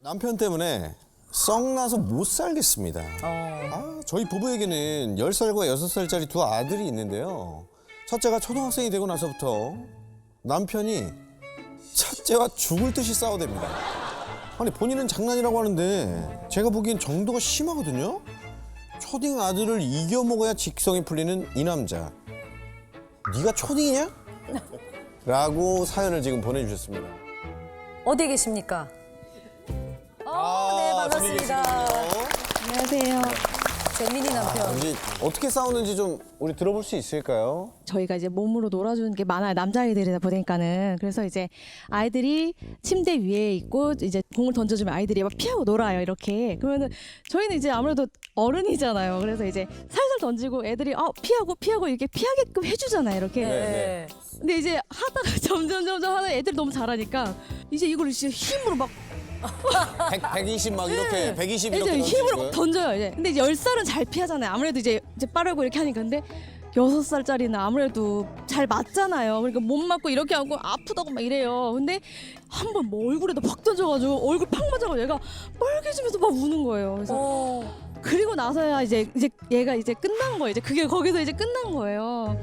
남편 때문에 썩나서 못 살겠습니다. 저희 부부에게는 10살과 6살짜리 두 아들이 있는데요. 첫째가 초등학생이 되고 나서부터 남편이 첫째와 죽을 듯이 싸워댑니다. 아니 본인은 장난이라고 하는데 제가 보기엔 정도가 심하거든요. 초딩 아들을 이겨 먹어야 직성이 풀리는 이 남자. 네가 초딩이냐? 라고 사연을 지금 보내주셨습니다. 어디 계십니까? 네, 반갑습니다. 안녕하세요. 재민이 남편. 이제 어떻게 싸우는지 좀 우리 들어볼 수 있을까요? 저희가 이제 몸으로 놀아주는 게 많아요. 남자아이들이다 보니까는. 그래서 이제 아이들이 침대 위에 있고 이제 공을 던져주면 아이들이 막 피하고 놀아요. 이렇게. 그러면은 저희는 이제 아무래도 어른이잖아요. 그래서 이제 살살 던지고 애들이 피하고 이렇게 피하게끔 해주잖아요. 이렇게. 네. 근데 이제 하다가 점점 하다 애들이 너무 잘하니까 이제 이걸 이제 힘으로 막 120 막 이렇게 120 이렇게 이제 던지는 힘으로 거예요? 던져요. 이제. 근데 10살은 잘 피하잖아요. 아무래도 이제 빠르고 이렇게 하니까. 근데 6살짜리는 아무래도 잘 맞잖아요. 그러니까 못 맞고 이렇게 하고 아프다고 막 이래요. 근데 한 번 뭐 얼굴에다 팍 던져가지고 얼굴 팍 맞아가지고 얘가 빨개지면서 막 우는 거예요. 그래서 그리고 나서야 이제 얘가 이제 끝난 거예요. 이제 그게 거기서 이제 끝난 거예요.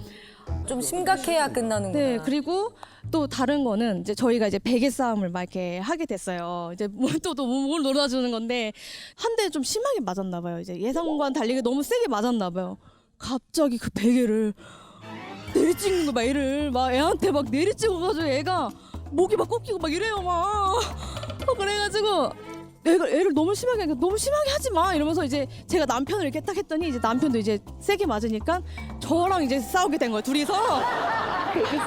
좀 심각해야 끝나는구나. 네, 그리고 또 다른 거는 이제 저희가 이제 베개 싸움을 막 이렇게 하게 됐어요. 이제 또 몸을 놀아주는 건데 한 대 좀 심하게 맞았나 봐요. 이제 예상과는 달리게 너무 세게 맞았나 봐요. 갑자기 그 베개를 내리찍는 거 막 애를 막 애한테 막 내리찍어가지고 애가 목이 막 꺾이고 막 이래요 막. 그래가지고 애를 너무 심하게 하니까 너무 심하게 하지 마 이러면서 이제 제가 남편을 이렇게 딱 했더니 이제 남편도 이제 세게 맞으니까 저랑 이제 싸우게 된 거예요. 둘이서 베개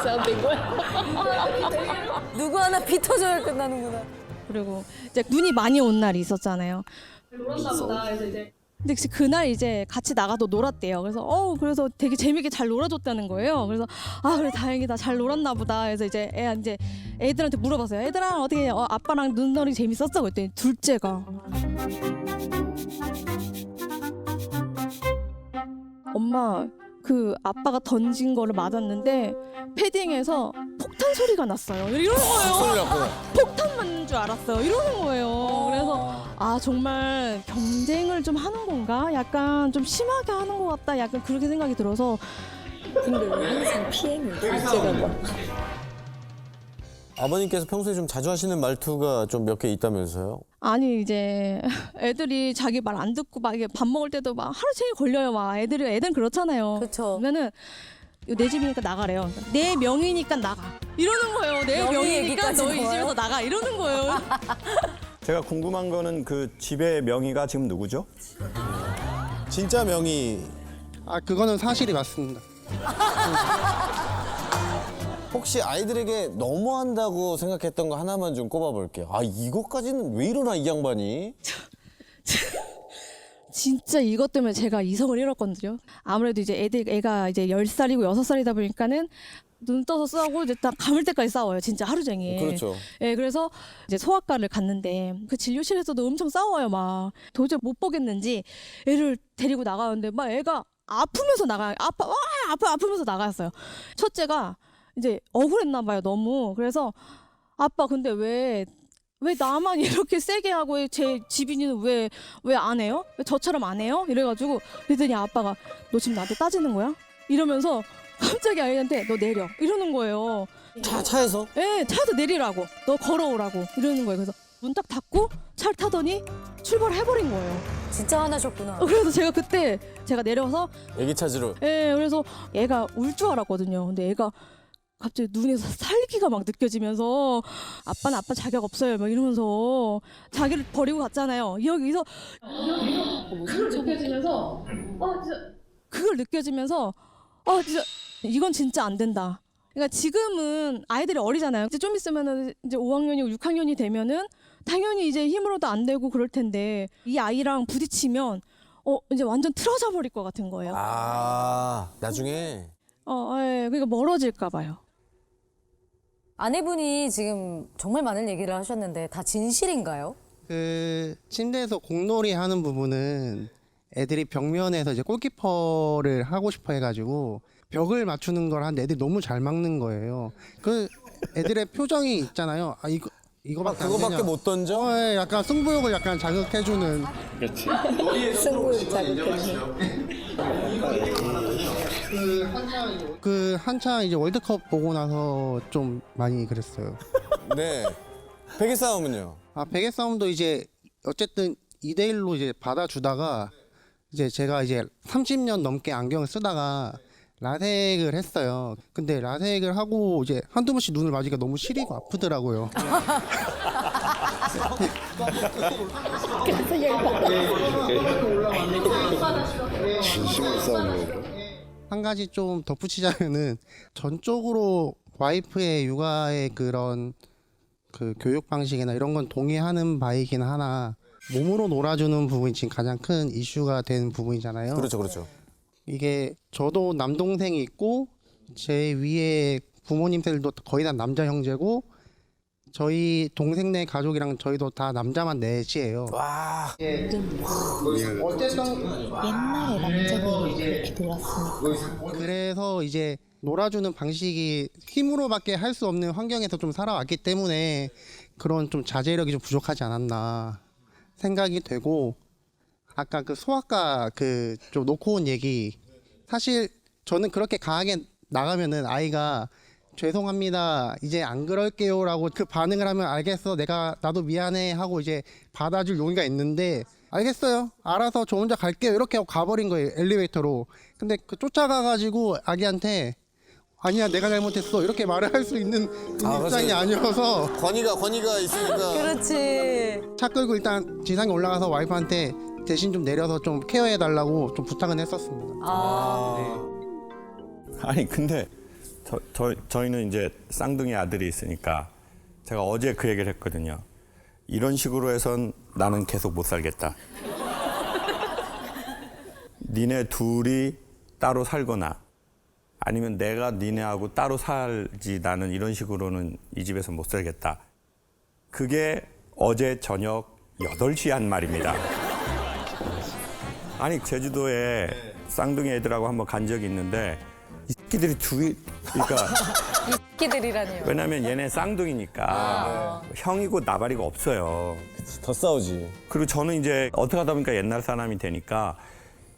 싸움 된 거야. 누구 하나 피 터져야 끝나는구나. 그리고 이제 눈이 많이 온 날이 있었잖아요. 놀았나 보다. 그래서 이제 근데 그날 이제 같이 나가도 놀았대요. 그래서 되게 재밌게 잘 놀아줬다는 거예요. 그래서 그래 다행이다 잘 놀았나 보다. 그래서 이제 애들한테 물어봤어요. 애들아 어떻게 아빠랑 눈놀이 재밌었어? 그랬더니 둘째가 엄마 그 아빠가 던진 거를 맞았는데 패딩에서 폭탄 소리가 났어요. 이러는 거예요. 소리 났구나. 폭탄 맞는 줄 알았어요. 이러는 거예요. 그래서 정말 경쟁을 좀 하는 건가? 약간 좀 심하게 하는 것 같다. 약간 그렇게 생각이 들어서. 근데 왜 항상 피해는 둘째가 뭐. 아버님께서 평소에 좀 자주 하시는 말투가 좀 몇 개 있다면서요? 아니 이제 애들이 자기 말 안 듣고 막 이게 밥 먹을 때도 막 하루 종일 걸려요. 막 애들은 그렇잖아요. 그렇죠. 그러면은 내 집이니까 나가래요. 내 명이니까 나가. 이러는 거예요. 내 명의 명이니까 얘기까지 너희 이 나와요? 집에서 나가. 이러는 거예요. 제가 궁금한 거는 그 집의 명의가 지금 누구죠? 진짜 명의 그거는 사실이 맞습니다. 혹시 아이들에게 너무한다고 생각했던 거 하나만 좀 꼽아볼게요. 이것까지는 왜 이러나 이 양반이? 진짜 이것 때문에 제가 이성을 잃었거든요. 아무래도 이제 애가 이제 10살이고 6살이다 보니까는 눈 떠서 싸우고 이제 딱 감을 때까지 싸워요. 진짜 하루 종일. 그렇죠. 예, 그래서 이제 소아과를 갔는데 그 진료실에서도 엄청 싸워요. 막 도저히 못 보겠는지 애를 데리고 나가는데 막 애가 아프면서 나가요. 아프면서 나갔어요. 첫째가 이제 억울했나 봐요. 너무. 그래서 아빠 근데 왜 나만 이렇게 세게 하고 제 집인이는 왜 안 해요? 왜 저처럼 안 해요? 이래가지고 그랬더니 아빠가 너 지금 나한테 따지는 거야? 이러면서 갑자기 아이한테 너 내려 이러는 거예요. 차에서? 예, 차에서 내리라고 너 걸어오라고 이러는 거예요. 그래서 문 딱 닫고 차를 타더니 출발을 해버린 거예요. 진짜 화나셨구나. 그래서 제가 그때 내려서 애기 찾으러. 그래서 애가 울 줄 알았거든요. 근데 애가 갑자기 눈에서 살기가 막 느껴지면서 아빠는 아빠 자격 없어요 막 이러면서 자기를 버리고 갔잖아요. 여기서 그걸 느껴지면서 그걸 느껴지면서 진짜 이건 진짜 안 된다. 그러니까 지금은 아이들이 어리잖아요. 이제 좀 있으면은 이제 5학년이고 6학년이 되면은 당연히 이제 힘으로도 안 되고 그럴 텐데 이 아이랑 부딪히면 이제 완전 틀어져 버릴 것 같은 거예요. 나중에. 그러니까 멀어질까 봐요. 아내분이 지금 정말 많은 얘기를 하셨는데 다 진실인가요? 그 침대에서 공놀이 하는 부분은 애들이 벽면에서 이제 골키퍼를 하고 싶어 해가지고 벽을 맞추는 걸 하는데 애들이 너무 잘 막는 거예요. 그 애들의 표정이 있잖아요. 이거밖에 안 그거밖에 되냐. 못 던져? 예, 약간 승부욕을 약간 자극해주는. 그 한창 이제 월드컵 보고 나서 좀 많이 그랬어요. 네. 베개 싸움은요? 아, 베개 싸움도 이제 어쨌든 2대1로 이제 받아주다가 이제 제가 이제 30년 넘게 안경을 쓰다가 라섹을 했어요. 근데 라섹을 하고 이제 한두 번씩 눈을 맞으니까 너무 시리고 아프더라고요. 진심으로 싸우는 거죠. 한 가지 좀 덧붙이자면은 전적으로 와이프의 육아의 그런 그 교육 방식이나 이런 건 동의하는 바이긴 하나 몸으로 놀아주는 부분이 지금 가장 큰 이슈가 된 부분이잖아요. 그렇죠, 그렇죠. 이게 저도 남동생이 있고 제 위에 부모님들도 거의 다 남자 형제고 저희 동생네 가족이랑 저희도 다 남자만 넷이에요. 와. 어쨌든 옛날에 남자들이 그렇게 놀았으니까. 그래서 이제 놀아주는 방식이 힘으로밖에 할 수 없는 환경에서 좀 살아왔기 때문에 그런 좀 자제력이 좀 부족하지 않았나 생각이 되고 아까 그 소아과 그 좀 놓고 온 얘기 사실 저는 그렇게 강하게 나가면은 아이가 죄송합니다 이제 안 그럴게요라고 그 반응을 하면 알겠어 내가 나도 미안해 하고 이제 받아줄 용의가 있는데 알겠어요 알아서 저 혼자 갈게요 이렇게 하고 가버린 거예요 엘리베이터로. 근데 그 쫓아가가지고 아기한테 아니야 내가 잘못했어 이렇게 말을 할 수 있는 입장이 아니어서 권위가 있으니까. 그렇지. 차 끌고 일단 지상에 올라가서 와이프한테 대신 좀 내려서 좀 케어해 달라고 좀 부탁은 했었습니다. 아니 근데 저희는 이제 쌍둥이 아들이 있으니까 제가 어제 그 얘기를 했거든요. 이런 식으로 해선 나는 계속 못 살겠다. 니네 둘이 따로 살거나 아니면 내가 니네하고 따로 살지 나는 이런 식으로는 이 집에서 못 살겠다. 그게 어제 저녁 8시에 한 말입니다. 아니 제주도에 쌍둥이 애들하고 한번 간 적이 있는데 이 새끼들이 그러니까 끼들이라니요. 왜냐면 얘네 쌍둥이니까 형이고 나발이고 없어요. 더 싸우지. 그리고 저는 이제 어떻게 하다 보니까 옛날 사람이 되니까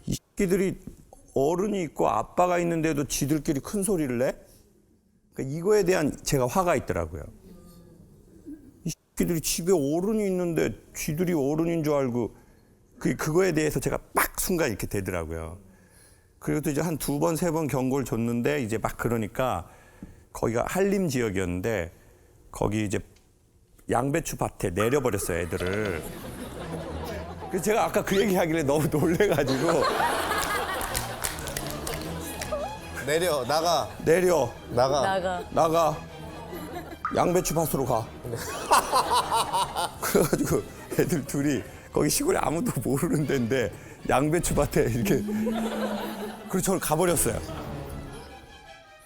이 새끼들이 어른이 있고 아빠가 있는데도 지들끼리 큰 소리를 내? 그러니까 이거에 대한 제가 화가 있더라고요. 이 새끼들이 집에 어른이 있는데 쥐들이 어른인 줄 알고 그거에 대해서 제가 막 순간 이렇게 되더라고요. 그리고 또 이제 한 2번, 3번 경고를 줬는데 이제 막 그러니까 거기가 한림 지역이었는데 거기 이제 양배추 밭에 내려버렸어요, 애들을. 그래서 제가 아까 그 얘기 하길래 너무 놀래가지고 내려, 나가. 나가. 양배추 밭으로 가. 그래가지고 애들 둘이 거기 시골에 아무도 모르는 데인데 양배추 밭에 이렇게 그래서 저를 가버렸어요.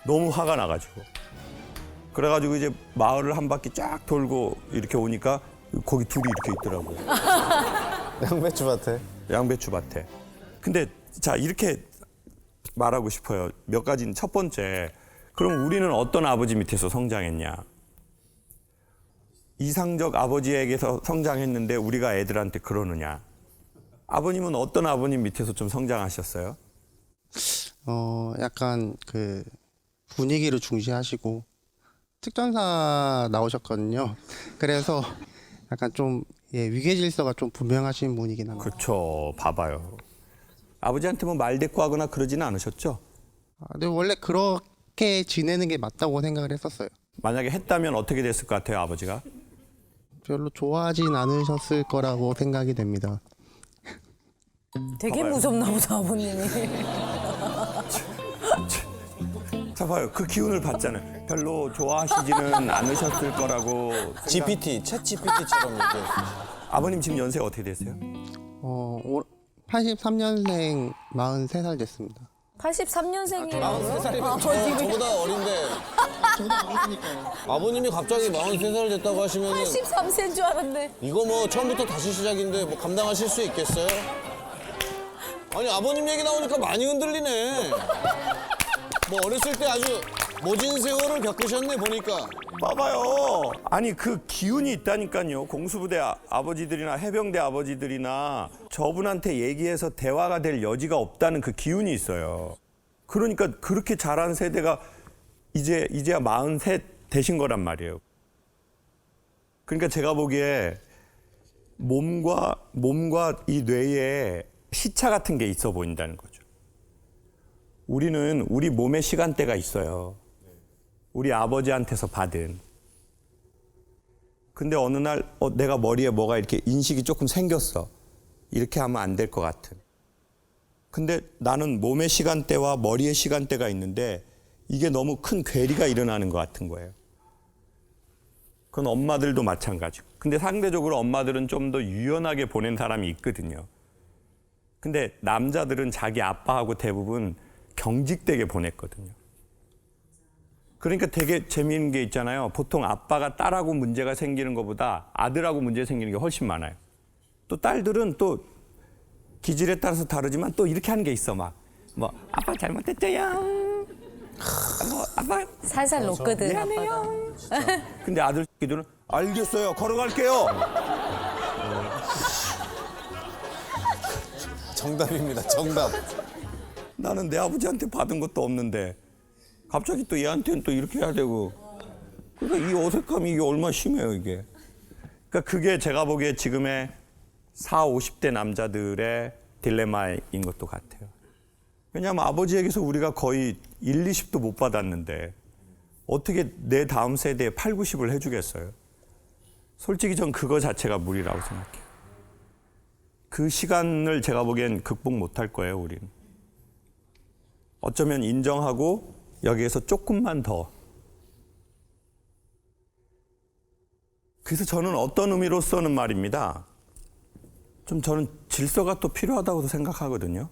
너무 화가 나가지고. 그래가지고 이제 마을을 한 바퀴 쫙 돌고 이렇게 오니까 거기 둘이 이렇게 있더라고요. 양배추밭에. 양배추 밭에. 근데 자 이렇게 말하고 싶어요. 몇 가지는 첫 번째. 그럼 우리는 어떤 아버지 밑에서 성장했냐? 이상적 아버지에게서 성장했는데 우리가 애들한테 그러느냐? 아버님은 어떤 아버님 밑에서 좀 성장하셨어요? 약간 그 분위기를 중시하시고 특전사 나오셨거든요. 그래서 약간 좀 위계 질서가 좀 분명하신 분이긴 합니다. 그렇죠. 봐봐요. 아버지한테 뭐 말대꾸하거나 그러지는 않으셨죠? 근데 원래 그렇게 지내는 게 맞다고 생각을 했었어요. 만약에 했다면 어떻게 됐을 것 같아요, 아버지가? 별로 좋아하진 않으셨을 거라고 생각이 됩니다. 되게 무섭나 보다 아버님이. 자 봐요. 그 기운을 받잖아요. 별로 좋아하시지는 않으셨을 거라고. GPT, 챗 GPT처럼 이렇게. 아버님 지금 연세가 어떻게 되세요? 83년생 43살 됐습니다. 83년생이에요. 저보다 어린데. 아버님이 갑자기 43살 됐다고 하시면 83세인 줄 알았네. 이거 뭐 처음부터 다시 시작인데 뭐 감당하실 수 있겠어요? 아니 아버님 얘기 나오니까 많이 흔들리네. 뭐 어렸을 때 아주 모진 세월을 겪으셨네 보니까. 봐봐요. 아니 그 기운이 있다니까요. 공수부대 아버지들이나 해병대 아버지들이나 저분한테 얘기해서 대화가 될 여지가 없다는 그 기운이 있어요. 그러니까 그렇게 자란 세대가 이제야 43 되신 거란 말이에요. 그러니까 제가 보기에 몸과 이 뇌에 시차 같은 게 있어 보인다는 거죠. 우리는 우리 몸의 시간대가 있어요. 우리 아버지한테서 받은. 근데 어느 날 내가 머리에 뭐가 이렇게 인식이 조금 생겼어. 이렇게 하면 안 될 것 같은. 근데 나는 몸의 시간대와 머리의 시간대가 있는데 이게 너무 큰 괴리가 일어나는 것 같은 거예요. 그건 엄마들도 마찬가지고. 근데 상대적으로 엄마들은 좀 더 유연하게 보낸 사람이 있거든요. 근데 남자들은 자기 아빠하고 대부분 경직되게 보냈거든요. 그러니까 되게 재미있는 게 있잖아요. 보통 아빠가 딸하고 문제가 생기는 것보다 아들하고 문제 생기는 게 훨씬 많아요. 또 딸들은 또 기질에 따라서 다르지만 또 이렇게 하는 게 있어. 막 뭐 아빠 잘못했어요. 뭐 아빠 살살 녹거든 미안해요. 아빠가. 근데 아들들은 알겠어요. 걸어갈게요. 정답입니다. 정답. 나는 내 아버지한테 받은 것도 없는데 갑자기 또 얘한테는 또 이렇게 해야 되고. 그러니까 이 어색함이 이게 얼마나 심해요 이게. 그러니까 그게 제가 보기에 지금의 40, 50대 남자들의 딜레마인 것도 같아요. 왜냐하면 아버지에게서 우리가 거의 1, 20도 못 받았는데 어떻게 내 다음 세대에 8, 90을 해주겠어요. 솔직히 전 그거 자체가 무리라고 생각해요. 그 시간을 제가 보기엔 극복 못할 거예요, 우리는. 어쩌면 인정하고 여기에서 조금만 더. 그래서 저는 어떤 의미로서는 말입니다. 좀 저는 질서가 또 필요하다고 생각하거든요.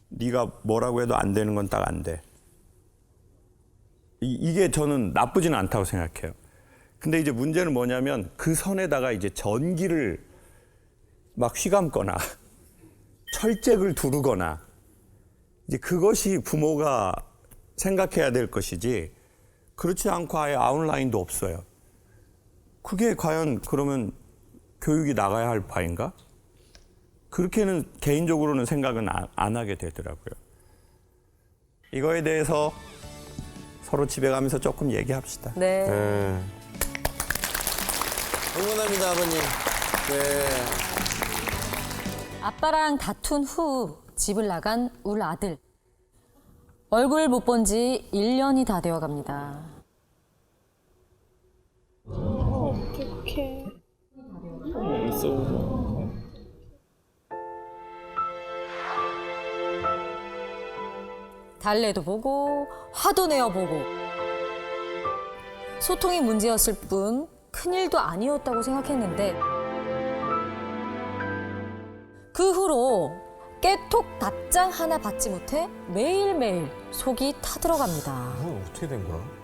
네가 뭐라고 해도 안 되는 건 딱 안 돼. 이게 저는 나쁘지는 않다고 생각해요. 근데 이제 문제는 뭐냐면 그 선에다가 이제 전기를 막 휘감거나 철책을 두르거나 이제 그것이 부모가 생각해야 될 것이지 그렇지 않고 아예 아웃라인도 없어요. 그게 과연 그러면 교육이 나가야 할 바인가? 그렇게는 개인적으로는 생각은 안 하게 되더라고요. 이거에 대해서 서로 집에 가면서 조금 얘기합시다. 네. 응원합니다, 아버님. 네. 아빠랑 다툰 후 집을 나간 울 아들. 얼굴 못 본 지 1년이 다 되어 갑니다. 달래도 보고 화도 내어보고 소통이 문제였을 뿐 큰일도 아니었다고 생각했는데 그 후로 깨톡 답장 하나 받지 못해 매일매일 속이 타들어갑니다. 어떻게 된 거야?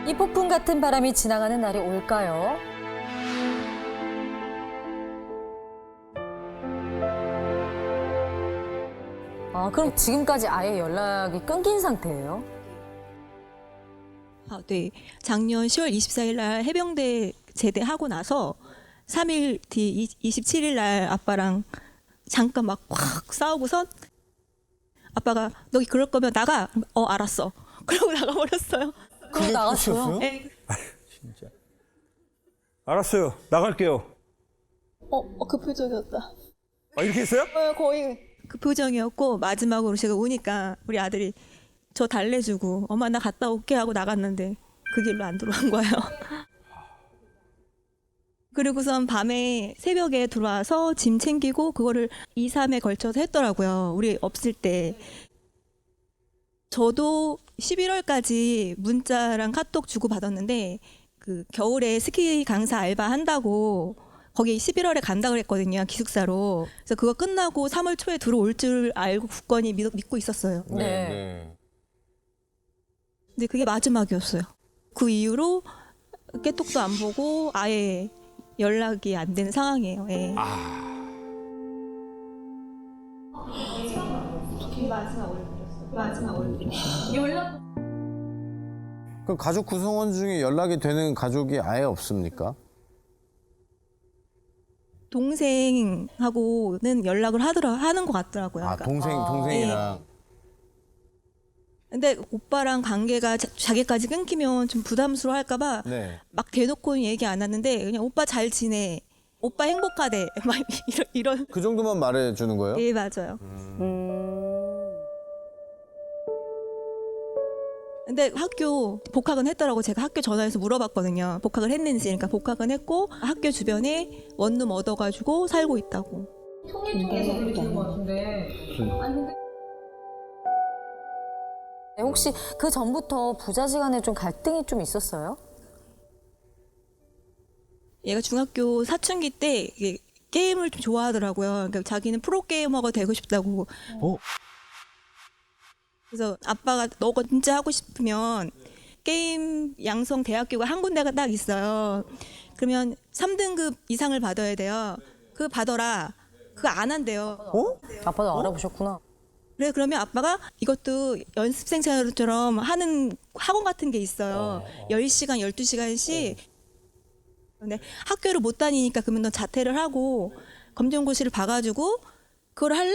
이 폭풍 같은 바람이 지나가는 날이 올까요? 아, 그럼 지금까지 아예 연락이 끊긴 상태예요? 아, 네. 작년 10월 24일 날 해병대 제대하고 나서 3일 뒤 27일 날 아빠랑 잠깐 막 확 싸우고선 아빠가 너 그럴 거면 나가. 알았어. 그러고 나가버렸어요. 그럼 나갔어요? 네. 진짜. 알았어요. 나갈게요. 그 표정이었다. 아, 이렇게 했어요? 거의 그 표정이었고 마지막으로 제가 우니까 우리 아들이 저 달래주고 엄마 나 갔다 올게 하고 나갔는데 그 길로 안 들어온 거예요. 그리고선 밤에 새벽에 들어와서 짐 챙기고 그거를 2, 3회 걸쳐서 했더라고요. 우리 없을 때. 저도 11월까지 문자랑 카톡 주고 받았는데 그 겨울에 스키 강사 알바 한다고 거기 11월에 간다 그랬거든요. 기숙사로. 그래서 그거 끝나고 3월 초에 들어올 줄 알고 굳건히 믿고 있었어요. 네. 근데 그게 마지막이었어요. 그 이후로 깨톡도 안 보고 아예 연락이 안 되는 상황이에요. 예. 마지막 얼굴. 그 가족 구성원 중에 연락이 되는 가족이 아예 없습니까? 동생하고는 연락을 하는 것 같더라고요. 아, 그러니까. 동생이랑. 근데 오빠랑 관계가 자기까지 끊기면 좀 부담스러워할까봐 네. 막 대놓고는 얘기 안 하는데 그냥 오빠 잘 지내, 오빠 행복하대, 막 이런. 그 정도만 말해주는 거예요? 예, 맞아요. 근데 학교 복학은 했더라고. 제가 학교 전화해서 물어봤거든요. 복학을 했는지. 그러니까 복학은 했고 학교 주변에 원룸 얻어가지고 살고 있다고. 네, 혹시 그 전부터 부자지간에 좀 갈등이 좀 있었어요? 얘가 중학교 사춘기 때 이게 게임을 좀 좋아하더라고요. 그러니까 자기는 프로게이머가 되고 싶다고. 그래서 아빠가 너가 진짜 하고 싶으면 게임 양성 대학교가 한 군데가 딱 있어요. 그러면 3등급 이상을 받아야 돼요. 그거 받아라. 그거 안 한대요. 아빠도 알아보셨구나. 그래 그러면 아빠가 이것도 연습생처럼 하는 학원 같은 게 있어요. 10시간, 12시간씩. 근데 학교를 못 다니니까 그러면 너 자퇴를 하고 검정고시를 봐가지고 그걸 할래?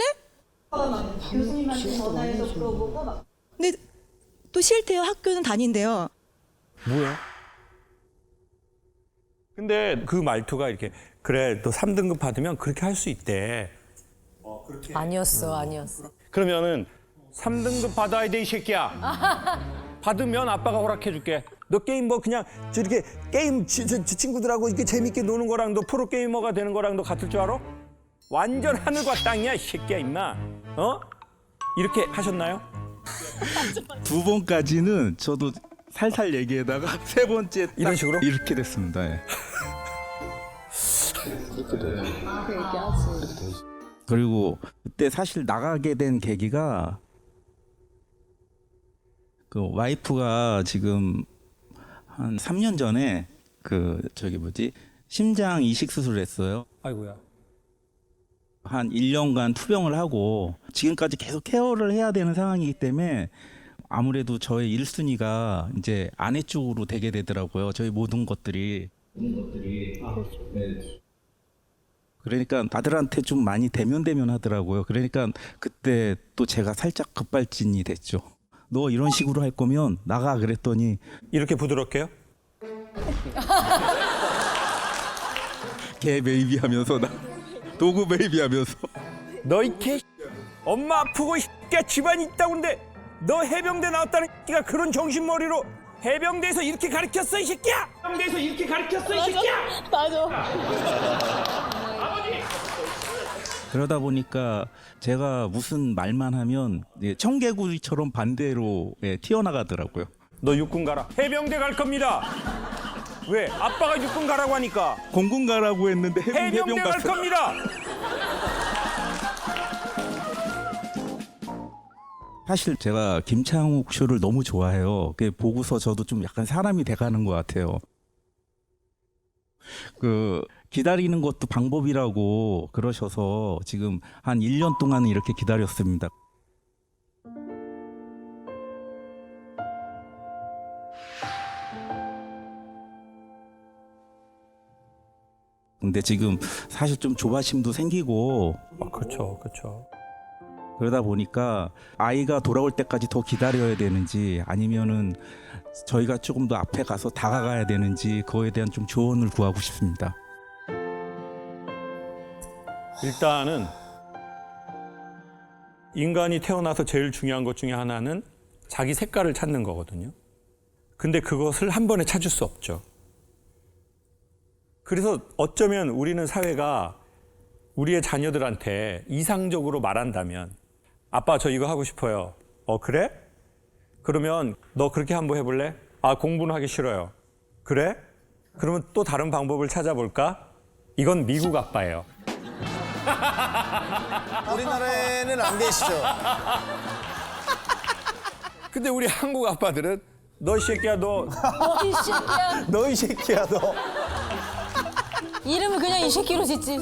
교수님한테 전화해서 물어보고 막. 근데 또 싫대요. 학교는 다닌대요. 뭐야? 근데 그 말투가 이렇게 그래 또 3등급 받으면 그렇게 할 수 있대. 아니었어. 그러면은 3등급 받아야 돼 이 새끼야. 받으면 아빠가 허락해 줄게. 너 게임 뭐 그냥 저렇게 게임 저 친구들하고 이렇게 재밌게 노는 거랑 너 프로 게이머가 되는 거랑 너 같을 줄 알아? 완전 하늘과 땅이야 이 새끼야 임마. 어? 이렇게 하셨나요? 두 번까지는 저도 살살 얘기하다가 세 번째 딱 이런 식으로? 이렇게 됐습니다. 예. 그리고 그때 사실 나가게 된 계기가 그 와이프가 지금 한 3년 전에 그 저기 뭐지 심장 이식 수술을 했어요. 아이고야. 한 1년간 투병을 하고 지금까지 계속 케어를 해야 되는 상황이기 때문에 아무래도 저의 1순위가 이제 아내 쪽으로 되게 되더라고요. 저희 모든 것들이. 그러니까 아들한테 좀 많이 대면 하더라고요. 그러니까 그때 또 제가 살짝 급발진이 됐죠. 너 이런 식으로 할 거면 나가 그랬더니 이렇게 부드럽게요? 개 베이비 하면서 나 도구 베이비 하면서 너 이 개 엄마 아프고 이 새끼야 집안이 있다고 근데 너 해병대 나왔다는 새끼가 그런 정신머리로 해병대에서 이렇게 가르쳤어 이 새끼야! 해병대에서 이렇게 가르쳤어 이 새끼야! 그러다 보니까 제가 무슨 말만 하면 청개구리처럼 반대로 튀어나가더라고요. 너 육군 가라. 해병대 갈 겁니다. 왜? 아빠가 육군 가라고 하니까. 공군 가라고 했는데 해병 해병대 갈 갔어. 겁니다. 사실 제가 김창욱 쇼를 너무 좋아해요. 그 보고서 저도 좀 약간 사람이 돼가는 것 같아요. 그 기다리는 것도 방법이라고 그러셔서 지금 한 1년 동안 이렇게 기다렸습니다. 근데 지금 사실 좀 조바심도 생기고 그렇죠, 그렇죠. 그러다 보니까 아이가 돌아올 때까지 더 기다려야 되는지 아니면은 저희가 조금 더 앞에 가서 다가가야 되는지 그거에 대한 좀 조언을 구하고 싶습니다. 일단은 인간이 태어나서 제일 중요한 것 중에 하나는 자기 색깔을 찾는 거거든요. 근데 그것을 한 번에 찾을 수 없죠. 그래서 어쩌면 우리는 사회가 우리의 자녀들한테 이상적으로 말한다면 아빠 저 이거 하고 싶어요. 그래? 그러면 너 그렇게 한번 해볼래? 아 공부는 하기 싫어요. 그래? 그러면 또 다른 방법을 찾아볼까? 이건 미국 아빠예요. 우리나라에는 안 계시죠? 근데 우리 한국 아빠들은 너 이 새끼야 너 이 새끼야. 너 이 새끼야 너. 이름을 그냥 이 새끼로 짓지.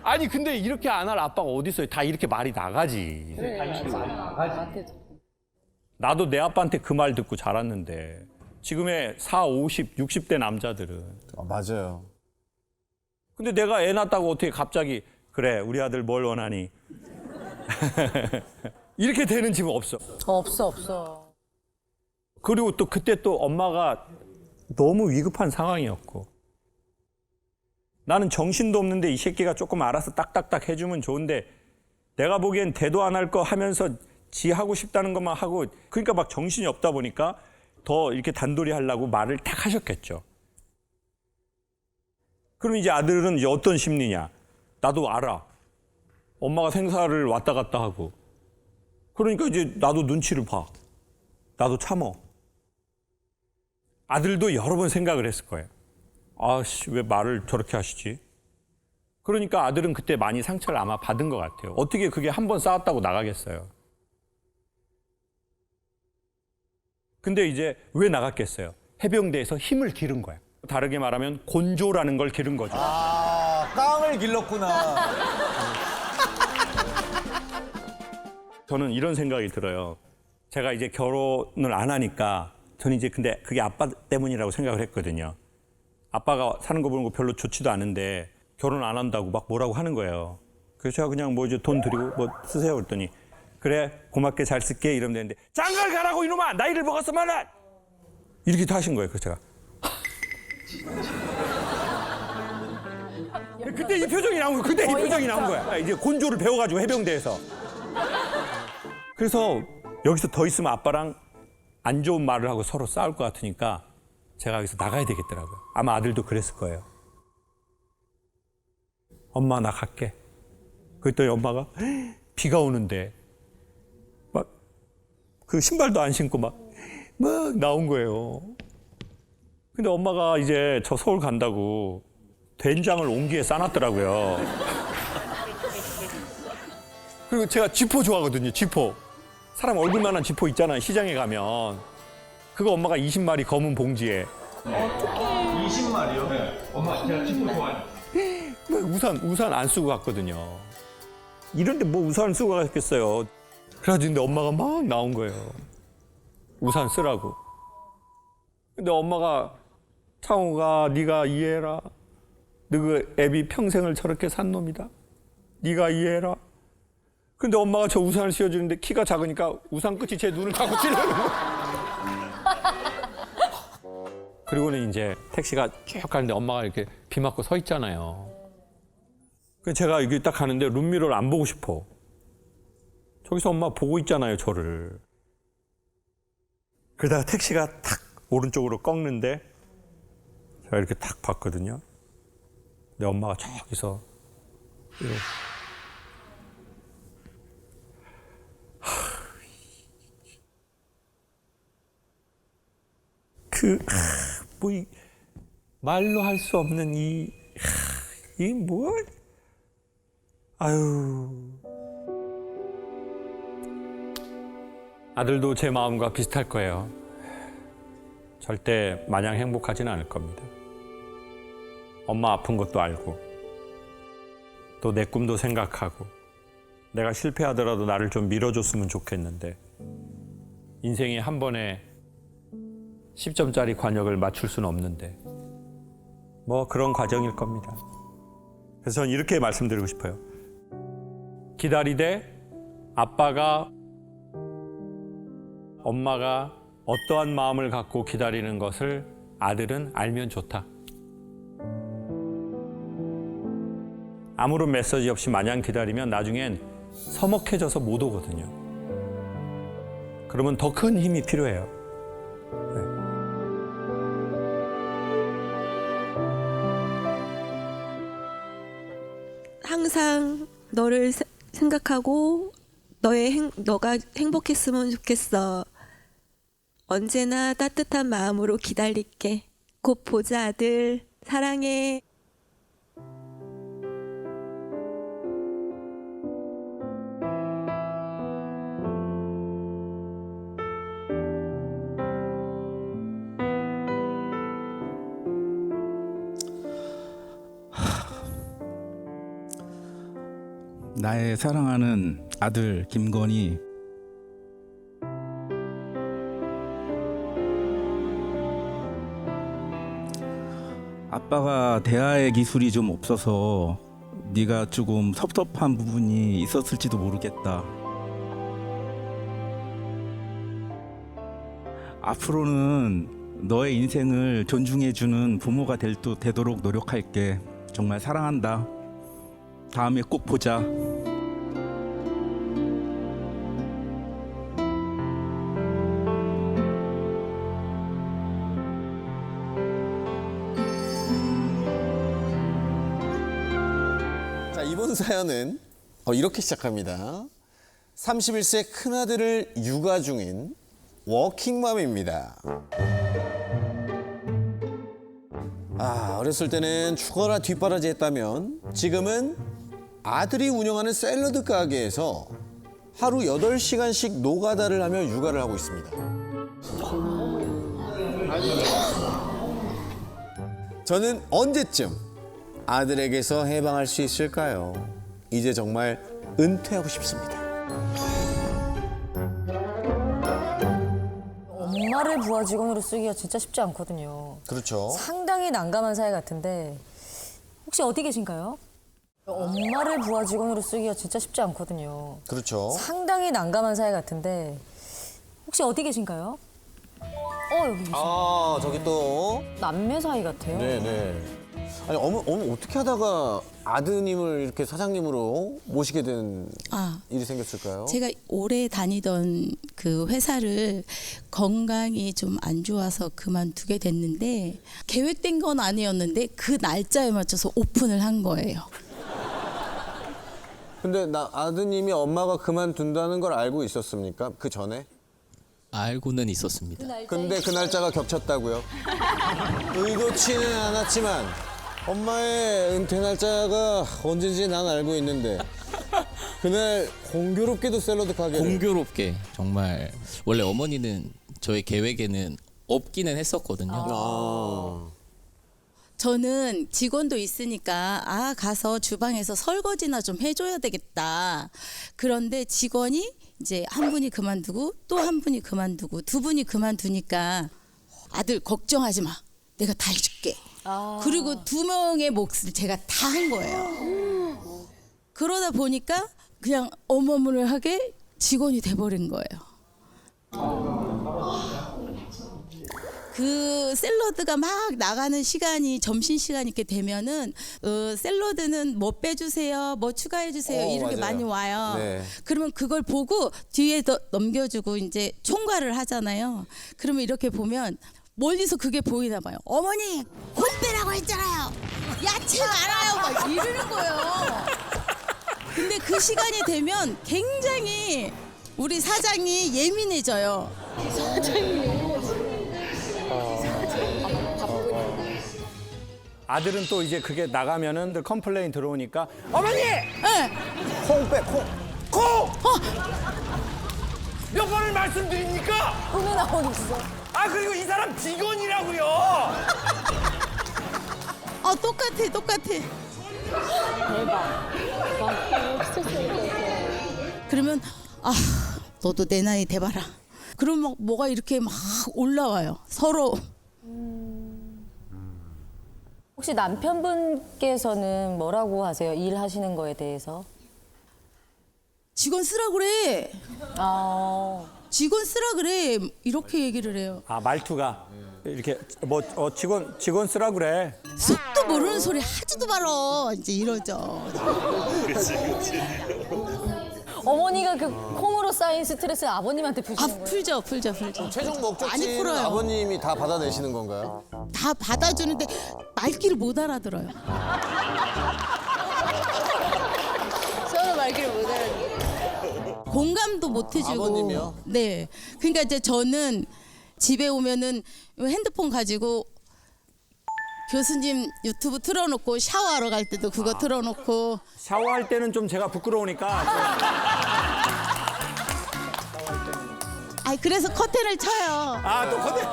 아니 근데 이렇게 안 할 아빠가 어디 있어요? 다 이렇게 말이 나가지. 나도 내 아빠한테 그 말 듣고 자랐는데 지금의 40, 50, 60대 남자들은 맞아요. 근데 내가 애 낳았다고 어떻게 갑자기 그래 우리 아들 뭘 원하니? 이렇게 되는 집은 없어. 없어. 그리고 또 그때 또 엄마가 너무 위급한 상황이었고 나는 정신도 없는데 이 새끼가 조금 알아서 딱딱딱 해주면 좋은데 내가 보기엔 대도 안 할 거 하면서 지 하고 싶다는 것만 하고 그러니까 막 정신이 없다 보니까 더 이렇게 단돌이 하려고 말을 탁 하셨겠죠. 그럼 이제 아들은 이제 어떤 심리냐? 나도 알아. 엄마가 생사를 왔다 갔다 하고 그러니까 이제 나도 눈치를 봐. 나도 참어. 아들도 여러 번 생각을 했을 거예요. 아씨, 왜 말을 저렇게 하시지? 그러니까 아들은 그때 많이 상처를 아마 받은 것 같아요. 어떻게 그게 한 번 싸웠다고 나가겠어요. 근데 이제 왜 나갔겠어요? 해병대에서 힘을 기른 거야. 다르게 말하면 곤조라는 걸 기른 거죠. 아, 깡을 길렀구나. 저는 이런 생각이 들어요. 제가 이제 결혼을 안 하니까 저는 이제 근데 그게 아빠 때문이라고 생각을 했거든요. 아빠가 사는 거 보는 거 별로 좋지도 않은데 결혼 안 한다고 막 뭐라고 하는 거예요. 그래서 제가 그냥 뭐 이제 돈 드리고 뭐 쓰세요 그랬더니 그래 고맙게 잘 쓸게 이러면 되는데 장가를 가라고 이놈아 나이를 먹었으면은 이렇게 다 하신 거예요. 그래서 제가 그때 이 표정이 나온 거야. 그때 이 표정이 나온 거야. 이제 곤조를 배워가지고 해병대에서. 그래서 여기서 더 있으면 아빠랑 안 좋은 말을 하고 서로 싸울 것 같으니까 제가 여기서 나가야 되겠더라고요. 아마 아들도 그랬을 거예요. 엄마 나 갈게. 그랬더니 엄마가 비가 오는데 막 그 신발도 안 신고 막 나온 거예요. 근데 엄마가 이제 저 서울 간다고 된장을 옹기에 싸놨더라고요. 그리고 제가 쥐포 좋아하거든요. 쥐포. 사람 얼굴만한 쥐포 있잖아요. 시장에 가면. 그거 엄마가 20마리 검은 봉지에. 어떡해. 20마리요? 네. 엄마 제가 쥐포 좋아해요. 우산 안 쓰고 갔거든요. 이런데 뭐 우산을 쓰고 갔겠어요. 그래가지고 근데 엄마가 막 나온 거예요. 우산 쓰라고. 근데 엄마가 창호가 네가 이해해라. 너 그 애비 평생을 저렇게 산 놈이다. 네가 이해해라. 근데 엄마가 저 우산을 씌워주는데 키가 작으니까 우산 끝이 제 눈을 감고 찌르는 거야. 그리고는 이제 택시가 쭉 가는데 엄마가 이렇게 비 맞고 서 있잖아요. 그래서 제가 여기 딱 가는데 룸미러를 안 보고 싶어. 저기서 엄마 보고 있잖아요, 저를. 그러다가 택시가 탁 오른쪽으로 꺾는데 제가 이렇게 탁 봤거든요. 근데 엄마가 저기서 이러고. 말로 할 수 없는 이 뭐? 아유. 아들도 제 마음과 비슷할 거예요. 절대 마냥 행복하지는 않을 겁니다. 엄마 아픈 것도 알고, 또 내 꿈도 생각하고, 내가 실패하더라도 나를 좀 밀어줬으면 좋겠는데, 인생이 한 번에 10점짜리 관역을 맞출 수는 없는데, 뭐 그런 과정일 겁니다. 그래서 저는 이렇게 말씀드리고 싶어요. 기다리되 아빠가 엄마가 어떠한 마음을 갖고 기다리는 것을 아들은 알면 좋다. 아무런 메시지 없이 마냥 기다리면 나중엔 서먹해져서 못 오거든요. 그러면 더 큰 힘이 필요해요. 항상 너를 생각하고 너가 행복했으면 좋겠어. 언제나 따뜻한 마음으로 기다릴게. 곧 보자 아들. 사랑해. 나의 사랑하는 아들 김건희. 아빠가 대화의 기술이 좀 없어서 네가 조금 섭섭한 부분이 있었을지도 모르겠다. 앞으로는 너의 인생을 존중해주는 부모가 되도록 노력할게. 정말 사랑한다. 다음에 꼭 보자. 자, 이번 사연은 이렇게 시작합니다. 31세 큰아들을 육아 중인 워킹맘입니다. 어렸을 때는 죽어라 뒷바라지 했다면 지금은 아들이 운영하는 샐러드 가게에서 하루 8시간씩 노가다를 하며 육아를 하고 있습니다. 저는 언제쯤 아들에게서 해방할 수 있을까요? 이제 정말 은퇴하고 싶습니다. 엄마를 부하 직원으로 쓰기가 진짜 쉽지 않거든요. 그렇죠. 상당히 난감한 사회 같은데 혹시 어디 계신가요? 엄마를 부하 직원으로 쓰기가 진짜 쉽지 않거든요. 그렇죠. 상당히 난감한 사회 같은데 혹시 어디 계신가요? 여기 계시네. 저기 또. 남매 사이 같아요. 네네. 아니, 어머 어떻게 하다가 아드님을 이렇게 사장님으로 모시게 된 일이 생겼을까요? 제가 오래 다니던 그 회사를 건강이 좀 안 좋아서 그만두게 됐는데 계획된 건 아니었는데 그 날짜에 맞춰서 오픈을 한 거예요. 근데 아드님이 엄마가 그만둔다는 걸 알고 있었습니까? 그 전에? 알고는 있었습니다. 근데 그 날짜가 겹쳤다고요? 의도치는 않았지만 엄마의 은퇴 날짜가 언제인지 난 알고 있는데 그날 공교롭게도 샐러드 가게를. 공교롭게 정말 원래 어머니는 저의 계획에는 없기는 했었거든요. 저는 직원도 있으니까 가서 주방에서 설거지나 좀 해줘야 되겠다. 그런데 직원이 이제 한 분이 그만두고 또 한 분이 그만두고 두 분이 그만두니까 아들 걱정하지 마. 내가 다 해줄게. 그리고 두 명의 몫을 제가 다 한 거예요. 그러다 보니까 그냥 어머무를하게 직원이 돼버린 거예요. 그 샐러드가 막 나가는 시간이 점심시간 이렇게 되면은 샐러드는 뭐 빼주세요, 뭐 추가해주세요 이렇게 맞아요. 많이 와요. 네. 그러면 그걸 보고 뒤에 넘겨주고 이제 총괄을 하잖아요. 그러면 이렇게 보면 멀리서 그게 보이나 봐요. 어머니 혼 빼라고 했잖아요. 야채 많아요. 막 이러는 거예요. 근데 그 시간이 되면 굉장히 우리 사장이 예민해져요. 아들은 또 이제 그게 나가면은 늘 컴플레인 들어오니까 어머니! 콩 빼, 콩. 몇 번을 말씀드립니까? 꿈에 나오는 진짜. 그리고 이 사람 직원이라고요. 똑같아. 그러면 너도 내 나이 돼봐라. 그럼 막 뭐가 이렇게 막 올라와요. 서로. 혹시 남편분께서는 뭐라고 하세요? 일하시는 거에 대해서? 직원 쓰라 그래. 직원 쓰라 그래. 이렇게 얘기를 해요. 말투가 이렇게 직원 쓰라 그래. 속도 모르는 소리 하지도 말어. 이제 이러죠. 어머니가 그 콩으로 쌓인 스트레스 아버님한테 푸시는 거예요? 풀죠. 최종 많이 목적지는 풀어요. 아버님이 다 받아내시는 건가요? 다 받아주는데 말귀를 못 알아들어요. 저는 말귀를 못 알아들어요. 공감도 못 해주고. 아버님이요? 네. 그러니까 이제 저는 집에 오면은 핸드폰 가지고 교수님 유튜브 틀어놓고 샤워하러 갈 때도 그거 틀어놓고. 샤워할 때는 좀 제가 부끄러우니까 그래서 커튼을 쳐요. 또 커튼.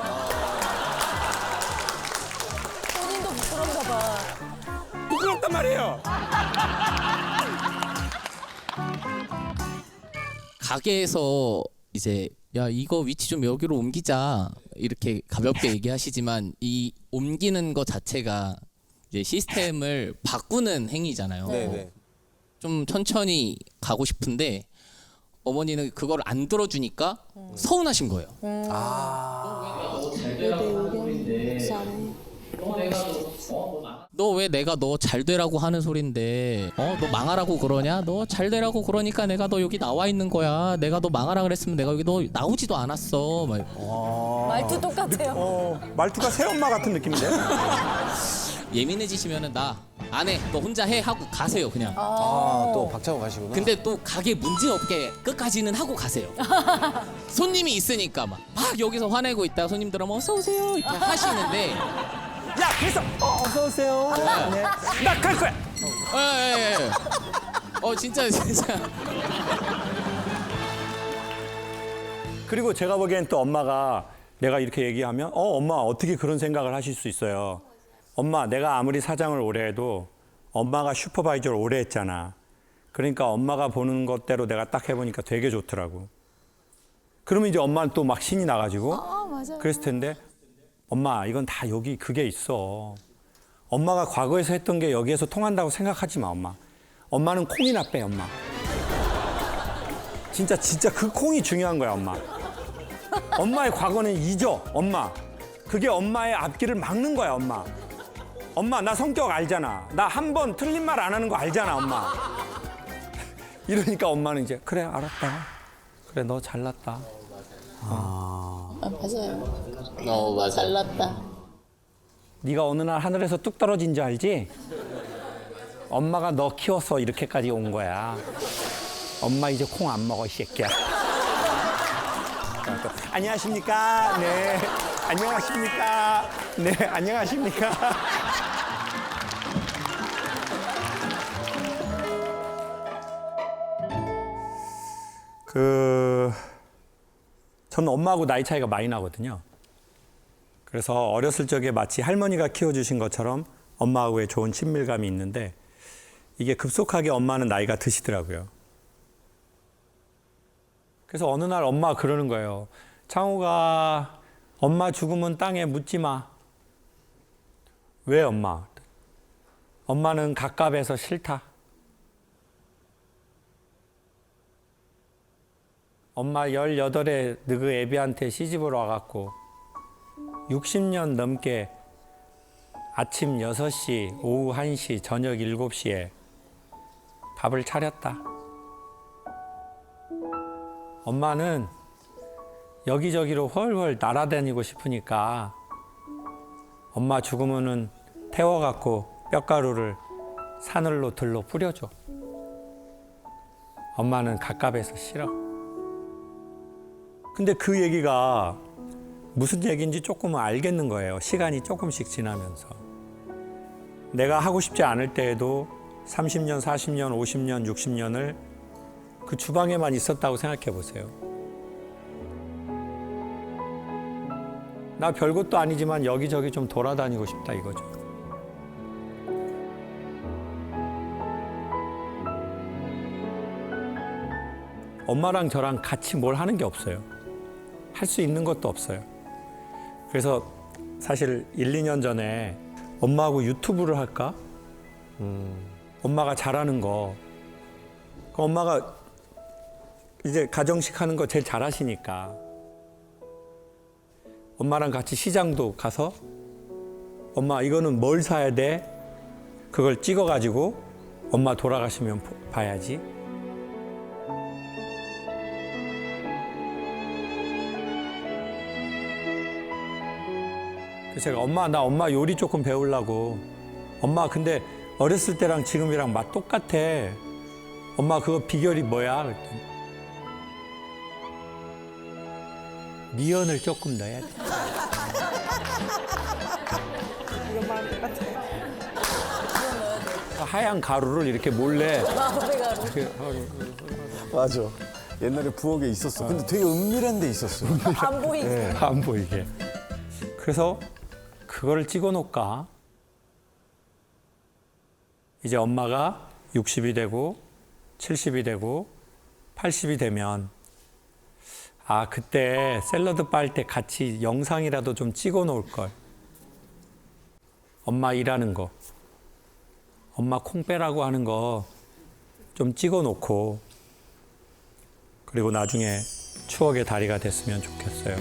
본인도 부끄러운가 봐. 부끄럽단 말이에요. 가게에서 이제 야 이거 위치 좀 여기로 옮기자 이렇게 가볍게 얘기하시지만 이 옮기는 것 자체가 이제 시스템을 바꾸는 행위잖아요. 네네. 좀 천천히 가고 싶은데 어머니는 그걸 안 들어주니까 서운하신 거예요. 너 왜 내가 너 잘 되라고 하는 소린데 너 망하라고 그러냐? 너 잘 되라고 그러니까 내가 너 여기 나와 있는 거야. 내가 너 망하라 그랬으면 내가 여기 너 나오지도 않았어. 막 말투 똑같아요. 말투가 새엄마 같은 느낌인데? 예민해지시면은 나 안 해. 너 혼자 해 하고 가세요 그냥. 또 박차고 가시구나. 근데 또 가게 문제 없게 끝까지는 하고 가세요. 손님이 있으니까 막 여기서 화내고 있다가 손님들 오면 어서 오세요 이렇게 하시는데 야, 그래서 어서 오세요. 네. 나 갈 거야. 예. 진짜. 그리고 제가 보기엔 또 엄마가 내가 이렇게 얘기하면 엄마 어떻게 그런 생각을 하실 수 있어요. 엄마 내가 아무리 사장을 오래 해도 엄마가 슈퍼바이저를 오래 했잖아. 그러니까 엄마가 보는 것대로 내가 딱 해보니까 되게 좋더라고. 그러면 이제 엄마는 또 막 신이 나가지고 그랬을 텐데 엄마 이건 다 여기 그게 있어. 엄마가 과거에서 했던 게 여기에서 통한다고 생각하지 마 엄마. 엄마는 콩이나 빼 엄마. 진짜 그 콩이 중요한 거야 엄마. 엄마의 과거는 잊어 엄마. 그게 엄마의 앞길을 막는 거야 엄마. 엄마 나 성격 알잖아. 나 한 번 틀린 말 안 하는 거 알잖아 엄마. 이러니까 엄마는 이제 그래 알았다. 그래 너 잘났다. 맞아요. 맞아. 잘났다. 네가 어느 날 하늘에서 뚝 떨어진 줄 알지? 엄마가 너 키워서 이렇게까지 온 거야. 엄마 이제 콩 안 먹어 이 새끼야. 또, 안녕하십니까? 네. 안녕하십니까? 네. 안녕하십니까? 저는 엄마하고 나이 차이가 많이 나거든요. 그래서 어렸을 적에 마치 할머니가 키워주신 것처럼 엄마하고의 좋은 친밀감이 있는데 이게 급속하게 엄마는 나이가 드시더라고요. 그래서 어느 날 엄마가 그러는 거예요. 창호가 엄마 죽으면 땅에 묻지 마. 왜 엄마? 엄마는 갑갑해서 싫다. 엄마 18에 너그 애비한테 시집을 와갖고 60년 넘게 아침 6시, 오후 1시, 저녁 7시에 밥을 차렸다. 엄마는 여기저기로 훨훨 날아다니고 싶으니까 엄마 죽으면은 태워갖고 뼈가루를 사늘로 들로 뿌려줘. 엄마는 갑갑해서 싫어. 근데 그 얘기가 무슨 얘기인지 조금은 알겠는 거예요. 시간이 조금씩 지나면서. 내가 하고 싶지 않을 때에도 30년, 40년, 50년, 60년을 그 주방에만 있었다고 생각해 보세요. 나 별것도 아니지만 여기저기 좀 돌아다니고 싶다 이거죠. 엄마랑 저랑 같이 뭘 하는 게 없어요. 할 수 있는 것도 없어요. 그래서 사실 1, 2년 전에 엄마하고 유튜브를 할까? 엄마가 잘하는 거. 엄마가 이제 가정식 하는 거 제일 잘하시니까 엄마랑 같이 시장도 가서 엄마 이거는 뭘 사야 돼? 그걸 찍어가지고 엄마 돌아가시면 봐야지. 그래서 제가 나 엄마 요리 조금 배우려고. 엄마 근데 어렸을 때랑 지금이랑 맛 똑같아. 엄마 그거 비결이 뭐야? 그랬더니 미연을 조금 넣어야 돼. 하얀 가루를 이렇게 몰래. 맞아. 옛날에 부엌에 있었어. 근데 되게 은밀한 데 있었어. 안 보이게. 네. 안 보이게. 그래서 그거를 찍어 놓을까? 이제 엄마가 60이 되고 70이 되고 80이 되면 아 그때 샐러드 빨 때 같이 영상이라도 좀 찍어 놓을 걸. 엄마 일하는 거, 엄마 콩 빼라고 하는 거 좀 찍어 놓고 그리고 나중에 추억의 다리가 됐으면 좋겠어요.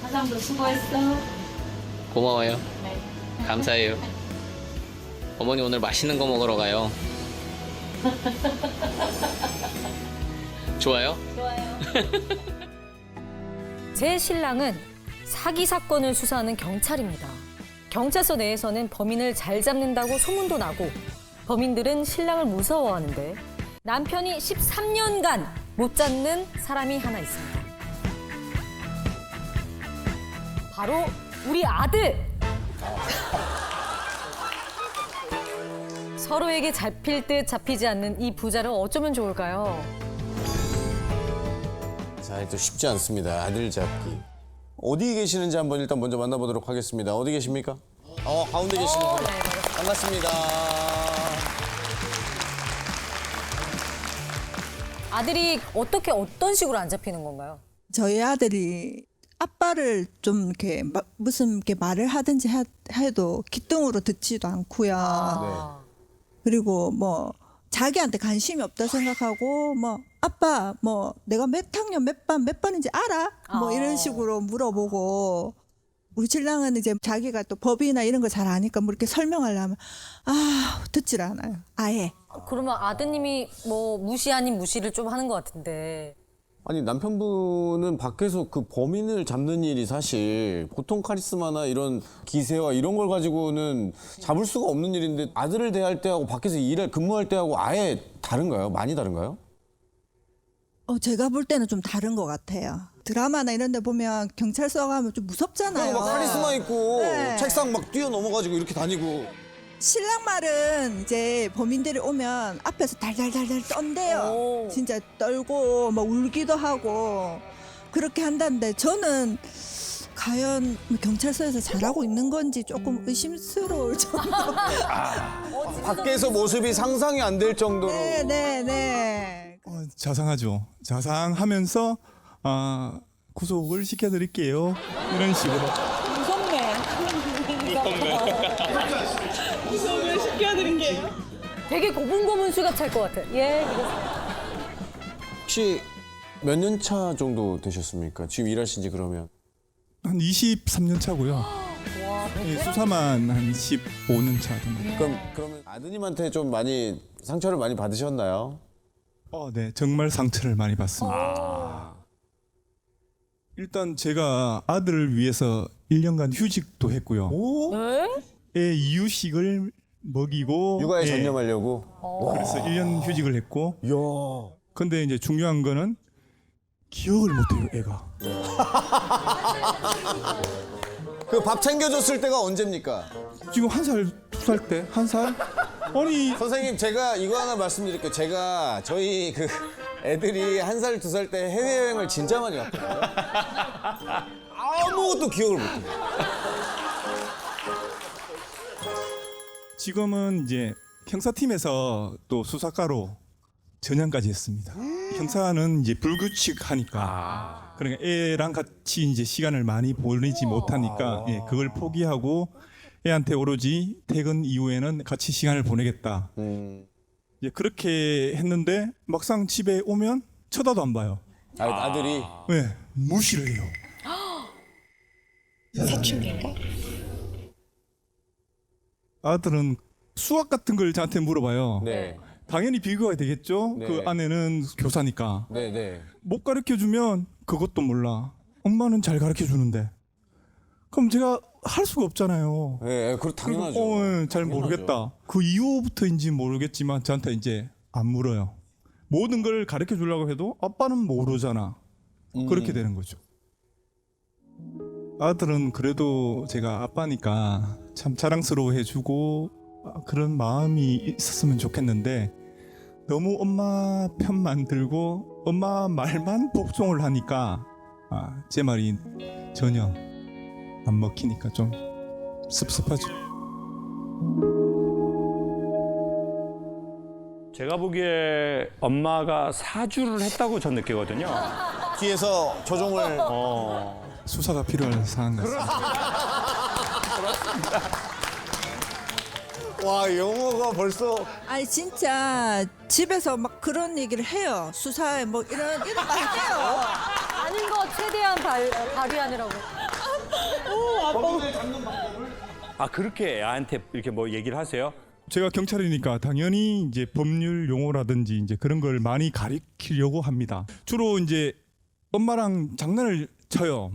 화장도 수고했어. 고마워요. 감사해요. 어머니 오늘 맛있는 거 먹으러 가요. 좋아요? 제 신랑은 사기 사건을 수사하는 경찰입니다. 경찰서 내에서는 범인을 잘 잡는다고 소문도 나고 범인들은 신랑을 무서워하는데 남편이 13년간 못 잡는 사람이 하나 있습니다. 바로 우리 아들! 서로에게 잡힐 듯 잡히지 않는 이 부자를 어쩌면 좋을까요? 자, 또 쉽지 않습니다. 아들 잡기. 어디 계시는지 한번 일단 먼저 만나보도록 하겠습니다. 어디 계십니까? 가운데 계시는 분. 반갑습니다. 아들이 어떤 식으로 안 잡히는 건가요? 저희 아들이 아빠를 좀 이렇게 무슨 이렇게 말을 하든지 해도 귀등으로 듣지도 않고요. 그리고 뭐 자기한테 관심이 없다 생각하고 뭐 아빠 뭐 내가 몇 학년 몇 번인지 알아? 뭐 이런 식으로 물어보고 우리 신랑은 이제 자기가 또 법이나 이런 거 잘 아니까 뭐 이렇게 설명하려면 듣질 않아요. 아예. 그러면 아드님이 뭐 무시 아닌 무시를 좀 하는 것 같은데. 아니 남편분은 밖에서 그 범인을 잡는 일이 사실 보통 카리스마나 이런 기세와 이런 걸 가지고는 잡을 수가 없는 일인데 아들을 대할 때하고 밖에서 근무할 때하고 아예 다른가요? 많이 다른가요? 제가 볼 때는 좀 다른 것 같아요. 드라마나 이런 데 보면 경찰서 가면 좀 무섭잖아요. 막 카리스마 있고 네. 책상 막 뛰어넘어가지고 이렇게 다니고. 신랑 말은 이제 범인들이 오면 앞에서 달달달달 떤대요. 진짜 떨고 막 울기도 하고 그렇게 한다는데 저는 과연 경찰서에서 잘하고 있는 건지 조금 의심스러울 정도. 밖에서 모습이 상상이 안 될 정도로. 네네네. 자상하죠. 자상하면서 구속을 시켜드릴게요. 이런 식으로. 무섭네. 구속을 시켜드릴게요. 되게 고분고분수가 찰 것 같아. 예. 혹시 몇 년 차 정도 되셨습니까? 지금 일하신 지 그러면? 한 23년 차고요. 수사만 한 15년 차 정도. 그러면 아드님한테 좀 많이 상처를 많이 받으셨나요? 네, 정말 상처를 많이 받습니다. 일단 제가 아들을 위해서 1년간 휴직도 했고요. 애 이유식을 먹이고 육아에 전념하려고. 그래서 1년 휴직을 했고. 이야. 근데 이제 중요한 거는 기억을 못해요, 애가. 그 밥 챙겨줬을 때가 언제입니까? 지금 1살, 2살 때? 1살? 아니. 선생님, 제가 이거 하나 말씀드릴게요. 저희 그 애들이 1살, 2살 때 해외여행을 진짜 많이 갔거든요. 아무것도 기억을 못해요. 지금은 이제 형사팀에서 또 수사과로 전향까지 했습니다. 형사는 이제 불규칙하니까 그러니까 애랑 같이 이제 시간을 많이 보내지 못하니까 그걸 포기하고 애한테 오로지 퇴근 이후에는 같이 시간을 보내겠다. 이제 그렇게 했는데 막상 집에 오면 쳐다도 안 봐요. 아들이? 네, 무시를 해요. 사춘기인가? 아들은 수학 같은 걸 저한테 물어봐요. 네. 당연히 비교가 되겠죠. 네. 그 아내는 교사니까. 네. 못 가르쳐 주면 그것도 몰라. 엄마는 잘 가르쳐 주는데. 그럼 제가 할 수가 없잖아요. 네, 그거 당연하죠. 잘 모르겠다. 그 이후부터인지 모르겠지만 저한테 이제 안 물어요. 모든 걸 가르쳐 주려고 해도 아빠는 모르잖아. 그렇게 되는 거죠. 아들은 그래도 제가 아빠니까 참 자랑스러워해 주고 그런 마음이 있었으면 좋겠는데 너무 엄마 편만 들고 엄마 말만 복종을 하니까 제 말이 전혀 안 먹히니까 좀 섭섭하죠. 제가 보기에 엄마가 사주를 했다고 전 느끼거든요. 뒤에서 조종을 수사가 필요한 상황 같습니다. 와, 영어가 벌써 아니 진짜 집에서 막 그런 얘기를 해요. 수사에 뭐 이런 말 해요. 아닌 거 최대한 발휘하느라고. 아, 그렇게 애한테 이렇게 뭐 얘기를 하세요? 제가 경찰이니까 당연히 이제 법률 용어라든지 이제 그런 걸 많이 가리키려고 합니다. 주로 이제 엄마랑 장난을 쳐요.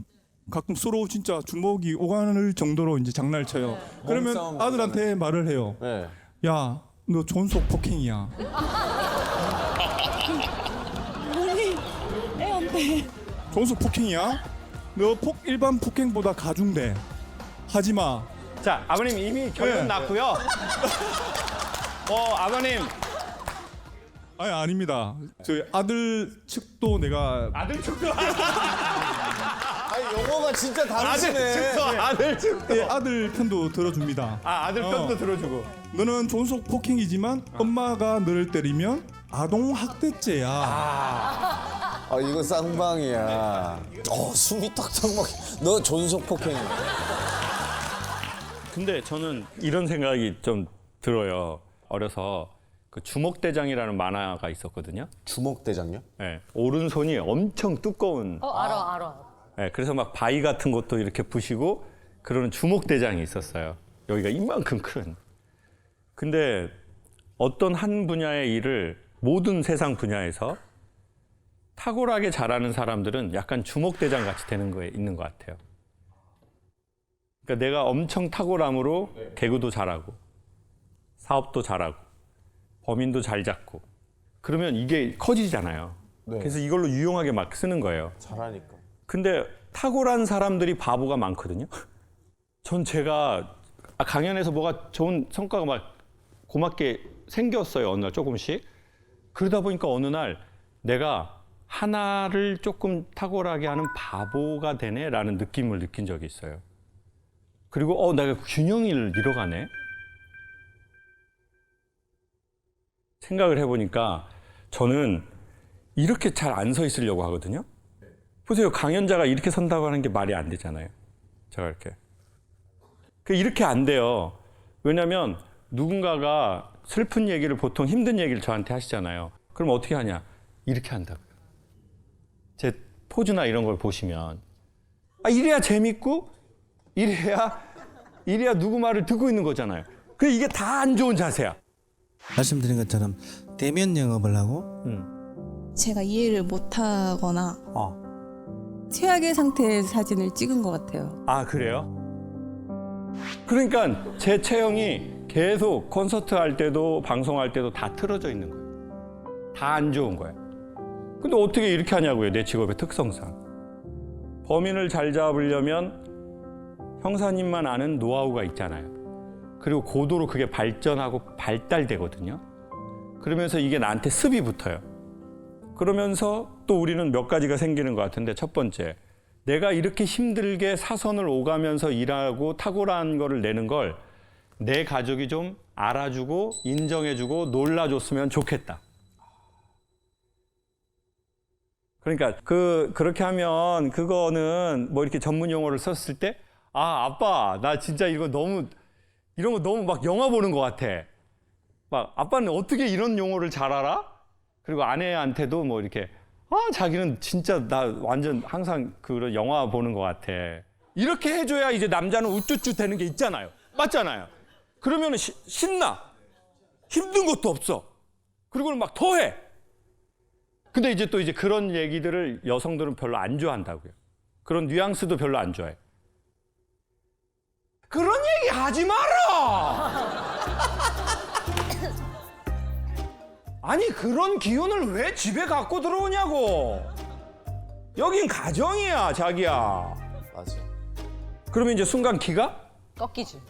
가끔 서로 진짜 주먹이 오가는 정도로 이제 장난을 쳐요. 그러면 몸싸움 아들한테 말을 해요. 네. 야, 너 존속 폭행이야. 애한테 존속 폭행이야? 너 일반 폭행보다 가중돼. 하지 마. 자, 아버님 이미 결론 네. 났고요. 아버님. 아니 아닙니다. 저희 아들 측도 내가 아들 측도 아니, 영어가 진짜 다르시네. 아들 측도. 예, 아들 편도 들어줍니다. 아들 편도 들어주고. 너는 존속 폭행이지만 엄마가 너를 때리면 아동 학대죄야. 아, 이거 쌍방이야. 숨이 턱턱 막. 너 존속 폭행이야. 근데 저는 이런 생각이 좀 들어요. 어려서 그 주먹대장이라는 만화가 있었거든요. 주먹대장요? 네, 오른손이 엄청 두꺼운. 알아. 네, 그래서 막 바위 같은 것도 이렇게 부시고 그러는 주먹대장이 있었어요. 여기가 이만큼 큰. 근데 어떤 한 분야의 일을 모든 세상 분야에서 탁월하게 잘하는 사람들은 약간 주먹대장 같이 되는 거에 있는 것 같아요. 그러니까 내가 엄청 탁월함으로 개그도 잘하고 사업도 잘하고 범인도 잘 잡고 그러면 이게 커지잖아요. 네. 그래서 이걸로 유용하게 막 쓰는 거예요. 잘하니까. 근데 탁월한 사람들이 바보가 많거든요. 전 제가 강연에서 뭐가 좋은 성과가 막 고맙게 생겼어요. 어느 날 조금씩. 그러다 보니까 어느 날 내가 하나를 조금 탁월하게 하는 바보가 되네라는 느낌을 느낀 적이 있어요. 그리고 내가 균형을 잃어가네. 생각을 해보니까 저는 이렇게 잘 안 서 있으려고 하거든요. 보세요. 강연자가 이렇게 선다고 하는 게 말이 안 되잖아요. 제가 이렇게. 이렇게 안 돼요. 왜냐하면 누군가가 슬픈 얘기를 보통 힘든 얘기를 저한테 하시잖아요. 그럼 어떻게 하냐? 이렇게 한다고요. 제 포즈나 이런 걸 보시면 이래야 재밌고 이래야 누구 말을 듣고 있는 거잖아요. 이게 다 안 좋은 자세야. 말씀드린 것처럼 대면 영업을 하고 제가 이해를 못하거나 최악의 상태의 사진을 찍은 것 같아요. 아, 그래요? 그러니까 제 체형이 계속 콘서트 할 때도 방송할 때도 다 틀어져 있는 거예요. 다 안 좋은 거예요. 근데 어떻게 이렇게 하냐고요, 내 직업의 특성상. 범인을 잘 잡으려면 형사님만 아는 노하우가 있잖아요. 그리고 고도로 그게 발전하고 발달되거든요. 그러면서 이게 나한테 습이 붙어요. 그러면서 또 우리는 몇 가지가 생기는 것 같은데, 첫 번째, 내가 이렇게 힘들게 사선을 오가면서 일하고 탁월한 거를 내는 걸 내 가족이 좀 알아주고 인정해주고 놀라줬으면 좋겠다. 그러니까 그렇게 하면 그거는 뭐 이렇게 전문 용어를 썼을 때 아빠 나 진짜 이런 거 너무 막 영화 보는 것 같아. 막 아빠는 어떻게 이런 용어를 잘 알아? 그리고 아내한테도 뭐 이렇게 자기는 진짜 나 완전 항상 그런 영화 보는 것 같아. 이렇게 해줘야 이제 남자는 우쭈쭈 되는 게 있잖아요. 맞잖아요. 그러면 신나. 힘든 것도 없어. 그리고 막 더해. 근데 이제 또 그런 얘기들을 여성들은 별로 안 좋아한다고요. 그런 뉘앙스도 별로 안 좋아해. 그런 얘기 하지 마라! 아니, 그런 기운을 왜 집에 갖고 들어오냐고! 여긴 가정이야, 자기야. 맞아. 그러면 이제 순간 기가 꺾이지.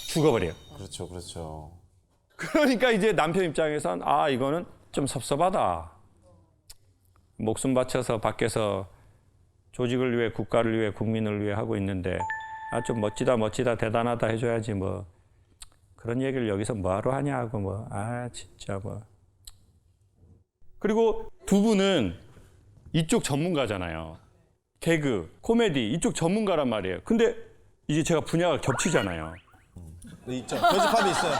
죽어버려요. 그렇죠. 그러니까 이제 남편 입장에선 이거는 좀 섭섭하다. 목숨 바쳐서 밖에서 조직을 위해, 국가를 위해, 국민을 위해 하고 있는데 좀 멋지다 대단하다 해줘야지 뭐 그런 얘기를 여기서 뭐하러 하냐고 진짜 뭐 그리고 두 분은 이쪽 전문가잖아요. 개그, 코미디 이쪽 전문가란 말이에요. 근데 이제 제가 분야가 겹치잖아요. 있죠. 교집합이 있어요.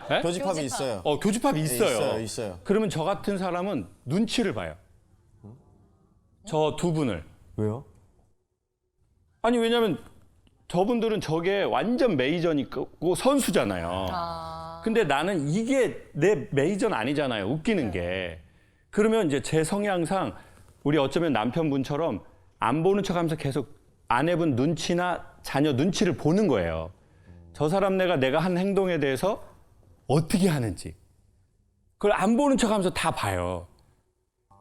네? 교집합이 있어요. 교집합이 있어요. 있어요. 그러면 저 같은 사람은 눈치를 봐요. 저 두 분을. 왜요? 아니 왜냐면 저분들은 저게 완전 메이저니까 선수잖아요. 근데 나는 이게 내 메이저는 아니잖아요. 웃기는 게. 그러면 이제 제 성향상 우리 어쩌면 남편분처럼 안 보는 척하면서 계속 아내분 눈치나 자녀 눈치를 보는 거예요. 저 사람 내가 한 행동에 대해서 어떻게 하는지. 그걸 안 보는 척하면서 다 봐요.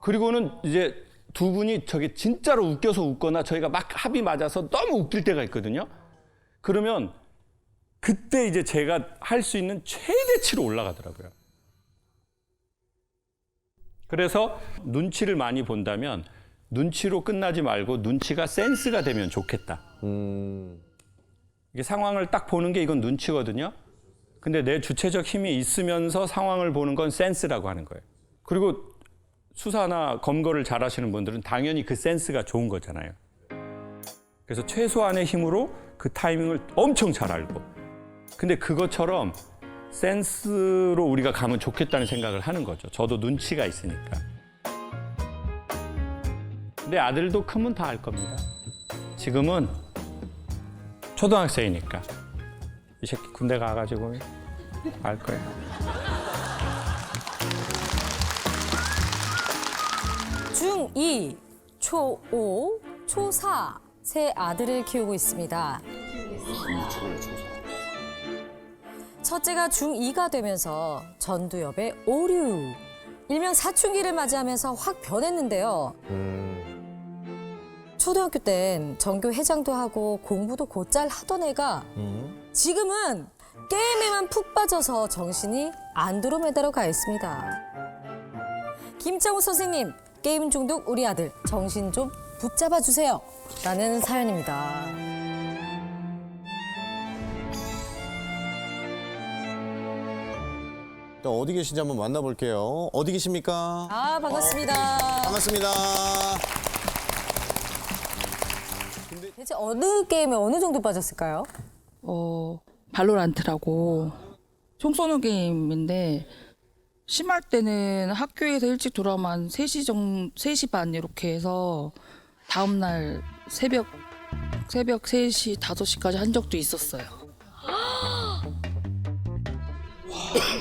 그리고는 이제 두 분이 저게 진짜로 웃겨서 웃거나 저희가 막 합이 맞아서 너무 웃길 때가 있거든요. 그러면 그때 이제 제가 할 수 있는 최대치로 올라가더라고요. 그래서 눈치를 많이 본다면 눈치로 끝나지 말고 눈치가 센스가 되면 좋겠다. 이게 상황을 딱 보는 게 이건 눈치거든요. 근데 내 주체적 힘이 있으면서 상황을 보는 건 센스라고 하는 거예요. 그리고 수사나 검거를 잘하시는 분들은 당연히 그 센스가 좋은 거잖아요. 그래서 최소한의 힘으로 그 타이밍을 엄청 잘 알고. 근데 그것처럼 센스로 우리가 가면 좋겠다는 생각을 하는 거죠. 저도 눈치가 있으니까. 근데 아들도 크면 다 알 겁니다. 지금은 초등학생이니까. 이 새끼 군대 가가지고 알 거예요. 중2, 초5, 초4 세 아들을 키우고 있습니다. 첫째가 중2가 되면서 전두엽에 오류, 일명 사춘기를 맞이하면서 확 변했는데요. 초등학교 땐 전교 회장도 하고 공부도 곧잘 하던 애가 지금은 게임에만 푹 빠져서 정신이 안드로메다로 가 있습니다. 김창호 선생님, 게임 중독 우리 아들 정신 좀 붙잡아 주세요. 라는 사연입니다. 또 어디 계신지 한번 만나볼게요. 어디 계십니까? 아, 반갑습니다. 반갑습니다. 대체 어느 게임에 어느 정도 빠졌을까요? 발로란트라고 총 쏘는 게임인데 심할 때는 학교에서 일찍 돌아오면 3시 반 이렇게 해서 다음날 새벽 3시, 5시까지 한 적도 있었어요.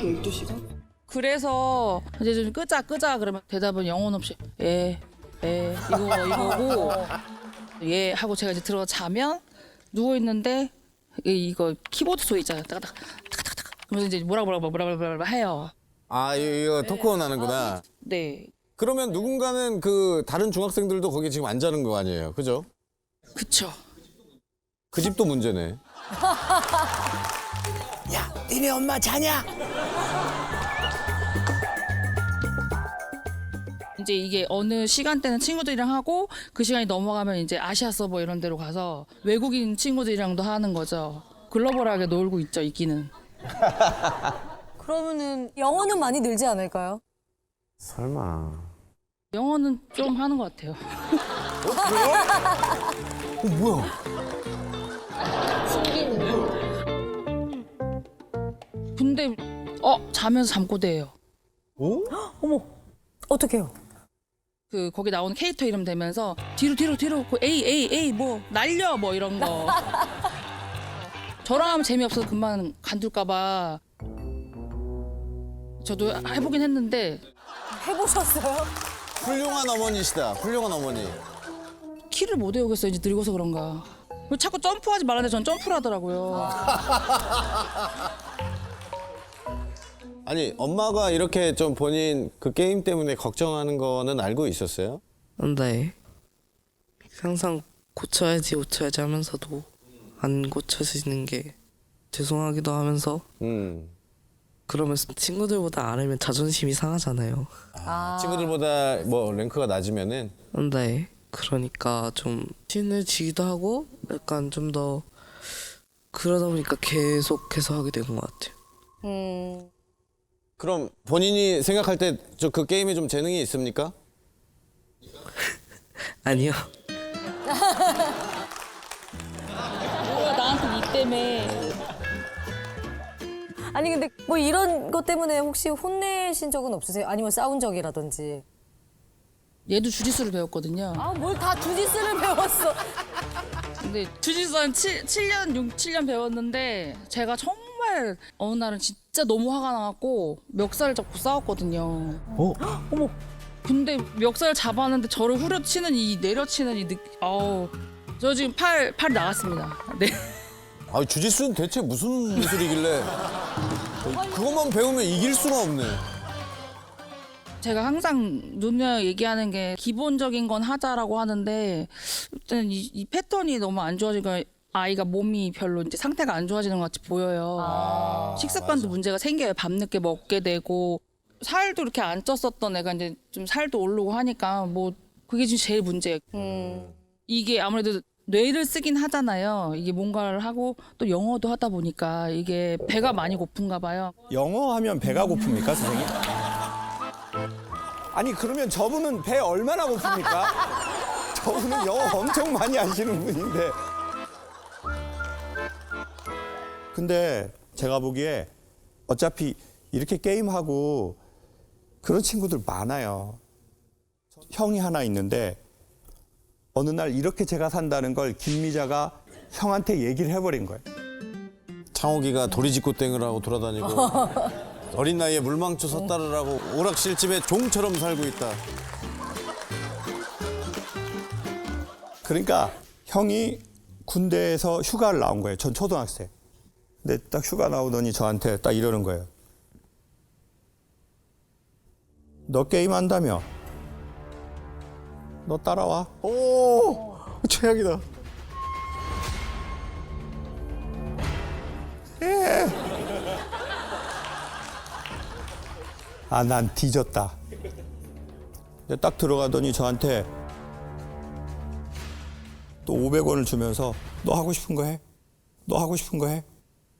12시간? 그래서 이제 좀 끄자 그러면 대답은 영혼 없이 이거고 예 하고 제가 이제 들어가 자면 누워 있는데 이거 키보드 소리 있잖아요. 따가닥 그러면서 이제 뭐라 해요. 아, 이거 토크온 하는구나. 네. 그러면 누군가는 그 다른 중학생들도 거기 지금 안 자는 거 아니에요? 그죠? 그쵸. 그 집도 문제네. 야, 니네 엄마 자냐? 이제 이게 어느 시간대는 친구들이랑 하고 그 시간이 넘어가면 이제 아시아 서버 이런 데로 가서 외국인 친구들이랑도 하는 거죠. 글로벌하게 놀고 있죠, 이끼는. 그러면은 영어는 많이 늘지 않을까요? 설마. 영어는 좀 하는 것 같아요. 뭐야? 근데 자면서 잠꼬대예요. 오? 어머, 어떡해요? 그 거기 나오는 캐릭터 이름 대면서 뒤로 그 A 뭐 날려 뭐 이런 거. 저랑 하면 재미없어서 금방 간둘까봐 저도 해보긴 했는데. 해보셨어요? 훌륭한 어머니시다. 훌륭한 어머니. 키를 못 외우겠어요. 이제 늙어서 그런가. 자꾸 점프하지 말라는데 전 점프를 하더라고요. 아니, 엄마가 이렇게 좀 본인 그 게임 때문에 걱정하는 거는 알고 있었어요? 네. 항상 고쳐야지 하면서도 안 고쳐지는 게 죄송하기도 하면서 그러면서 친구들보다 안 하면 자존심이 상하잖아요. 친구들보다 뭐 랭크가 낮으면은? 네. 그러니까 좀 친해지기도 하고 약간 좀 더 그러다 보니까 계속해서 하게 된 것 같아요. 그럼 본인이 생각할 때 저 그 게임에 좀 재능이 있습니까? 아니요. 뭐야 나한테 니 때문에. 아니 근데 뭐 이런 것 때문에 혹시 혼내신 적은 없으세요? 아니면 싸운 적이라든지. 얘도 주짓수를 배웠거든요. 아 뭘 다 주짓수를 배웠어. 근데 주짓수 한 7년 배웠는데 제가 정말 어느 날은 진짜 너무 화가 나갖고 멱살을 잡고 싸웠거든요. 어머. 근데 멱살을 잡았는데 저를 후려치는 이 내려치는 이 아우. 저 지금 팔 나갔습니다. 네. 아, 주짓수는 대체 무슨 무술이길래 그것만 배우면 이길 수가 없네. 제가 항상 누누 얘기하는 게 기본적인 건 하자라고 하는데 일단 이 패턴이 너무 안 좋아지니까 아이가 몸이 별로 이제 상태가 안 좋아지는 것 같이 보여요. 식습관도 문제가 생겨요. 밤늦게 먹게 되고 살도 이렇게 안 쪘었던 애가 이제 좀 살도 오르고 하니까 뭐 그게 지금 제일 문제예요. 이게 아무래도 뇌를 쓰긴 하잖아요. 이게 뭔가를 하고 또 영어도 하다 보니까 이게 배가 많이 고픈가 봐요. 영어 하면 배가 고픕니까, 선생님? 아니 그러면 저분은 배 얼마나 고픕니까? 저분은 영어 엄청 많이 하시는 분인데. 근데 제가 보기에 어차피 이렇게 게임하고 그런 친구들 많아요. 형이 하나 있는데 어느 날 이렇게 제가 산다는 걸 김미자가 형한테 얘기를 해버린 거예요. 창옥이가 도리짓고 땡을 하고 돌아다니고 어린 나이에 물망초 섰다를 하고 오락실집에 종처럼 살고 있다. 그러니까 형이 군대에서 휴가를 나온 거예요. 전 초등학생. 근데 딱 휴가 나오더니 저한테 딱 이러는 거예요. 너 게임한다며? 너 따라와. 오, 최악이다. 예. 아, 난 뒤졌다. 근데 딱 들어가더니 저한테 또 500원을 주면서 너 하고 싶은 거 해? 너 하고 싶은 거 해?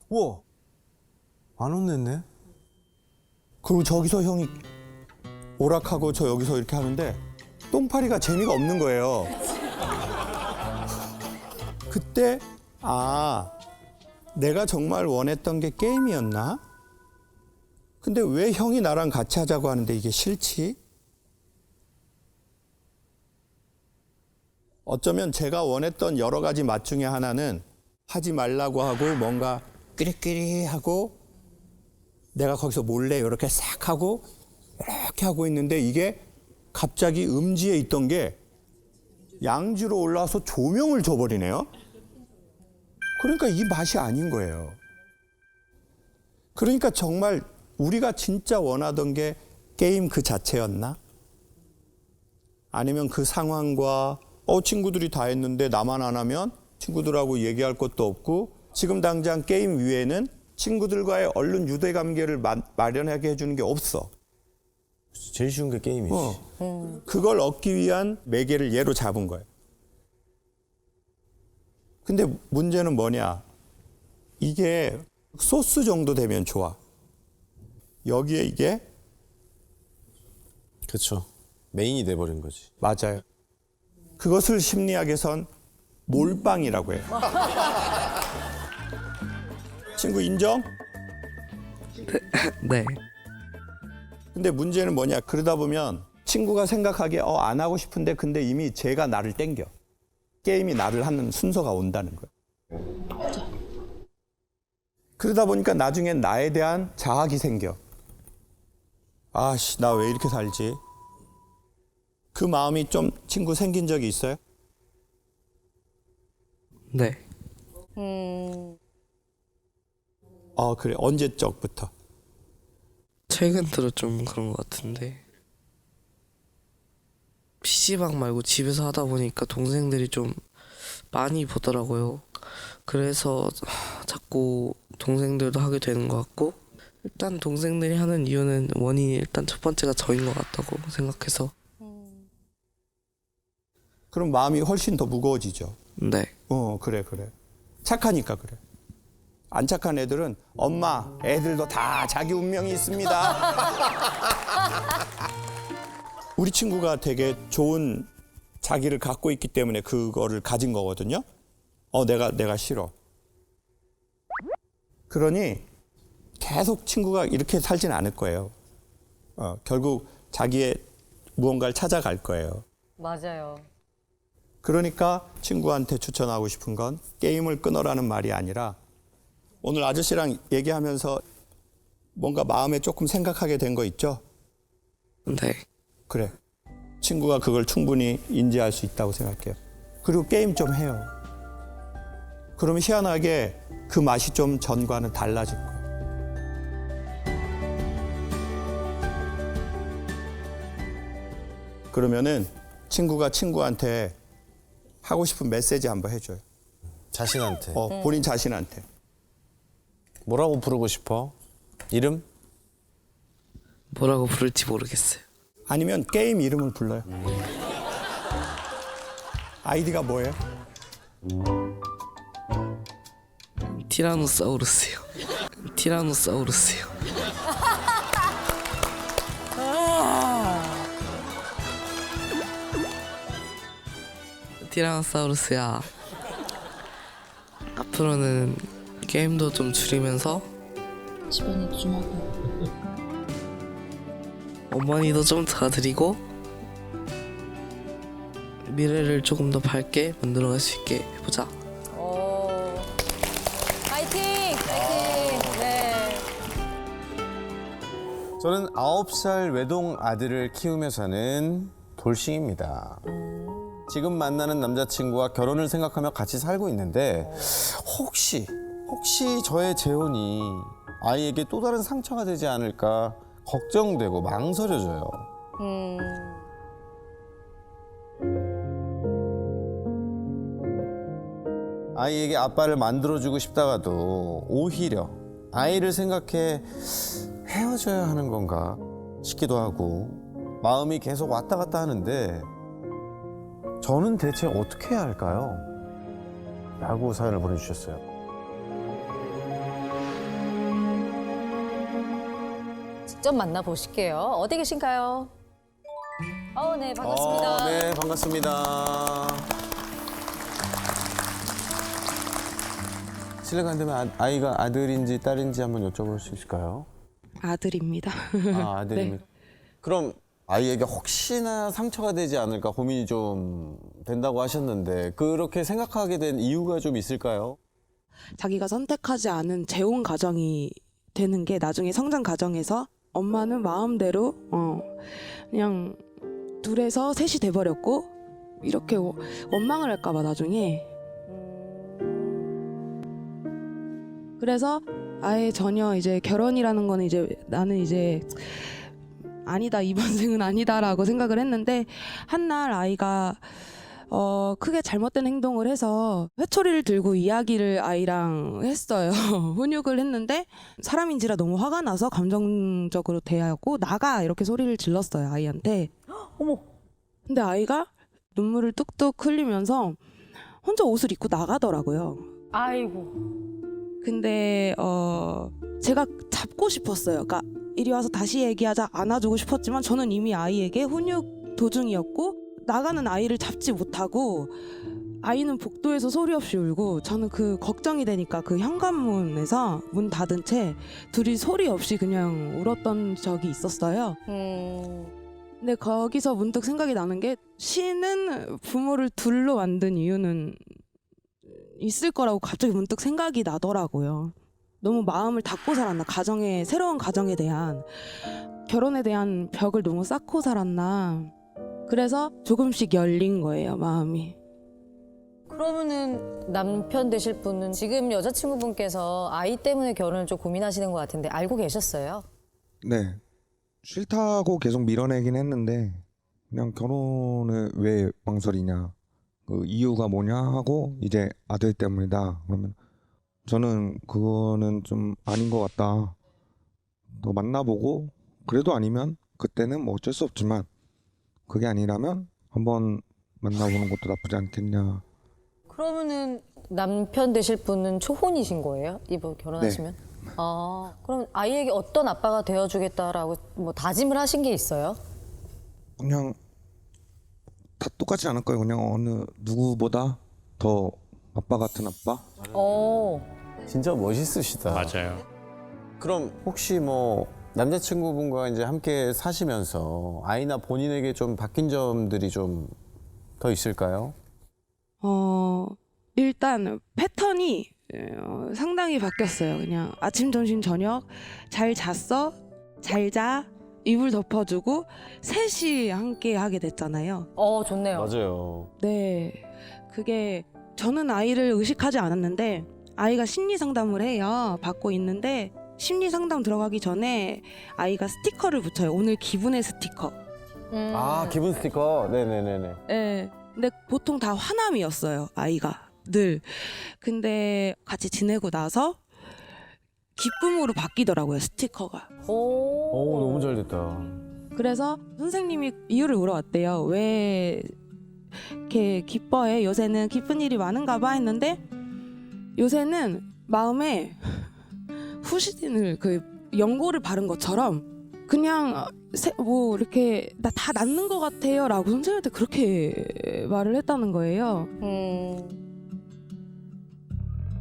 우와, 만 원 냈네. 그리고 저기서 형이 오락하고 저 여기서 이렇게 하는데 똥파리가 재미가 없는 거예요. 그때 아, 내가 정말 원했던 게 게임이었나? 근데 왜 형이 나랑 같이 하자고 하는데 이게 싫지? 어쩌면 제가 원했던 여러 가지 맛 중에 하나는 하지 말라고 하고 뭔가 끼리끼리하고 내가 거기서 몰래 이렇게 싹 하고 이렇게 하고 있는데 이게 갑자기 음지에 있던 게 양지로 올라와서 조명을 줘버리네요. 그러니까 이 맛이 아닌 거예요. 그러니까 정말 우리가 진짜 원하던 게 게임 그 자체였나? 아니면 그 상황과 친구들이 다 했는데 나만 안 하면 친구들하고 얘기할 것도 없고 지금 당장 게임 위에는 친구들과의 얼른 유대관계를 마련하게 해주는 게 없어. 제일 쉬운 게 게임이지. 그걸 얻기 위한 매개를 얘로 잡은 거예요. 근데 문제는 뭐냐? 이게 소스 정도 되면 좋아. 여기에 이게 그렇죠. 메인이 돼버린 거지. 맞아요. 그것을 심리학에선 몰빵이라고 해요. 친구 인정? 네. 근데 문제는 뭐냐? 그러다 보면 친구가 생각하기에 안 하고 싶은데 근데 이미 쟤가 나를 땡겨. 게임이 나를 하는 순서가 온다는 거예요. 그러다 보니까 나중엔 나에 대한 자학이 생겨. 아씨, 나 왜 이렇게 살지? 그 마음이 좀 친구 생긴 적이 있어요? 네. 그래. 언제적부터? 최근 들어 좀 그런 것 같은데 PC방 말고 집에서 하다 보니까 동생들이 좀 많이 보더라고요. 그래서 자꾸 동생들도 하게 되는 것 같고 일단 동생들이 하는 이유는 원인이 일단 첫 번째가 저인 것 같다고 생각해서 그럼 마음이 훨씬 더 무거워지죠. 네. 그래. 착하니까 그래. 안 착한 애들은 엄마, 애들도 다 자기 운명이 있습니다. 우리 친구가 되게 좋은 자기를 갖고 있기 때문에 그거를 가진 거거든요. 내가 싫어. 그러니 계속 친구가 이렇게 살진 않을 거예요. 결국 자기의 무언가를 찾아갈 거예요. 맞아요. 그러니까 친구한테 추천하고 싶은 건 게임을 끊어라는 말이 아니라 오늘 아저씨랑 얘기하면서 뭔가 마음에 조금 생각하게 된 거 있죠? 네. 그래. 친구가 그걸 충분히 인지할 수 있다고 생각해요. 그리고 게임 좀 해요. 그러면 희한하게 그 맛이 좀 전과는 달라질 거예요. 그러면은 친구가 친구한테 하고 싶은 메시지 한번 해줘요. 자신한테. 본인 자신한테. 뭐라고 부르고 싶어? 이름? 뭐라고 부를지 모르겠어요. 아니면 게임 이름을 불러요. 아이디가 뭐예요? 티라노사우루스요. 티라노사우루스요. 티라노사우루스야. 앞으로는 게임도 좀 줄이면서 집안일 좀 하고 어머니도 좀 도와드리고 미래를 조금 더 밝게 만들어갈 수 있게 해보자. 파이팅! 파이팅! 네. 저는 9살 외동 아들을 키우며 사는 돌싱입니다. 지금 만나는 남자친구와 결혼을 생각하며 같이 살고 있는데 혹시 저의 재혼이 아이에게 또 다른 상처가 되지 않을까 걱정되고 망설여져요. 아이에게 아빠를 만들어주고 싶다가도 오히려 아이를 생각해 헤어져야 하는 건가 싶기도 하고 마음이 계속 왔다 갔다 하는데 저는 대체 어떻게 해야 할까요? 라고 사연을 보내주셨어요. 직접 만나보실게요. 어디 계신가요? 네, 반갑습니다. 네, 반갑습니다. 실례가 안 되면 아이가 아들인지 딸인지 한번 여쭤볼 수 있을까요? 아들입니다. 아들입니다. 네. 그럼 아이에게 혹시나 상처가 되지 않을까 고민이 좀 된다고 하셨는데 그렇게 생각하게 된 이유가 좀 있을까요? 자기가 선택하지 않은 재혼 가정이 되는 게 나중에 성장 과정에서 엄마는 마음대로 그냥 둘에서 셋이 돼버렸고 이렇게 원망을 할까봐 나중에 그래서 아예 전혀 이제 결혼이라는 거는 이제 나는 이제 아니다 이번 생은 아니다라고 생각을 했는데 한날 아이가 크게 잘못된 행동을 해서 회초리를 들고 이야기를 아이랑 했어요. 훈육을 했는데 사람인지라 너무 화가 나서 감정적으로 대하고 나가 이렇게 소리를 질렀어요 아이한테. 어머. 근데 아이가 눈물을 뚝뚝 흘리면서 혼자 옷을 입고 나가더라고요. 아이고. 근데 제가 잡고 싶었어요. 그러니까 이리 와서 다시 얘기하자 안아주고 싶었지만 저는 이미 아이에게 훈육 도중이었고 나가는 아이를 잡지 못하고 아이는 복도에서 소리 없이 울고 저는 그 걱정이 되니까 그 현관문에서 문 닫은 채 둘이 소리 없이 그냥 울었던 적이 있었어요. 근데 거기서 문득 생각이 나는 게 신은 부모를 둘로 만든 이유는 있을 거라고 갑자기 문득 생각이 나더라고요. 너무 마음을 닫고 살았나, 새로운 가정에 대한, 결혼에 대한 벽을 너무 쌓고 살았나. 그래서 조금씩 열린 거예요, 마음이. 그러면은 남편 되실 분은 지금 여자친구분께서 아이 때문에 결혼을 좀 고민하시는 것 같은데 알고 계셨어요? 네. 싫다고 계속 밀어내긴 했는데 그냥 결혼을 왜 망설이냐, 그 이유가 뭐냐 하고 이제 아들 때문이다. 그러면 저는 그거는 좀 아닌 것 같다. 더 만나보고 그래도 아니면 그때는 뭐 어쩔 수 없지만 그게 아니라면 한번 만나보는 것도 나쁘지 않겠냐. 그러면은 남편 되실 분은 초혼이신 거예요? 이분 결혼하시면? 그럼 아이에게 어떤 아빠가 되어주겠다라고 뭐 다짐을 하신 게 있어요? 그냥 다 똑같지 않을 거예요. 그냥 어느 누구보다 더 아빠 같은 아빠. 진짜 멋있으시다. 맞아요. 그럼 혹시 뭐 남자친구분과 이제 함께 사시면서 아이나 본인에게 좀 바뀐 점들이 좀 더 있을까요? 일단 패턴이 상당히 바뀌었어요. 그냥 아침, 점심, 저녁 잘 잤어? 잘 자? 이불 덮어주고 셋이 함께 하게 됐잖아요. 좋네요. 맞아요. 네. 그게 저는 아이를 의식하지 않았는데 아이가 심리 상담을 해요. 받고 있는데 심리 상담 들어가기 전에 아이가 스티커를 붙여요. 오늘 기분의 스티커. 아, 기분 스티커. 네네네네. 네. 근데 보통 다 화남이었어요. 아이가 늘. 근데 같이 지내고 나서 기쁨으로 바뀌더라고요. 스티커가. 오, 너무 잘 됐다. 그래서 선생님이 이유를 물어봤대요. 왜 이렇게 기뻐해? 요새는 기쁜 일이 많은가 봐 했는데 요새는 마음에 후시딘을 그 연고를 바른 것처럼 그냥 뭐 이렇게 나 다 낫는 것 같아요 라고 선생님한테 그렇게 말을 했다는 거예요.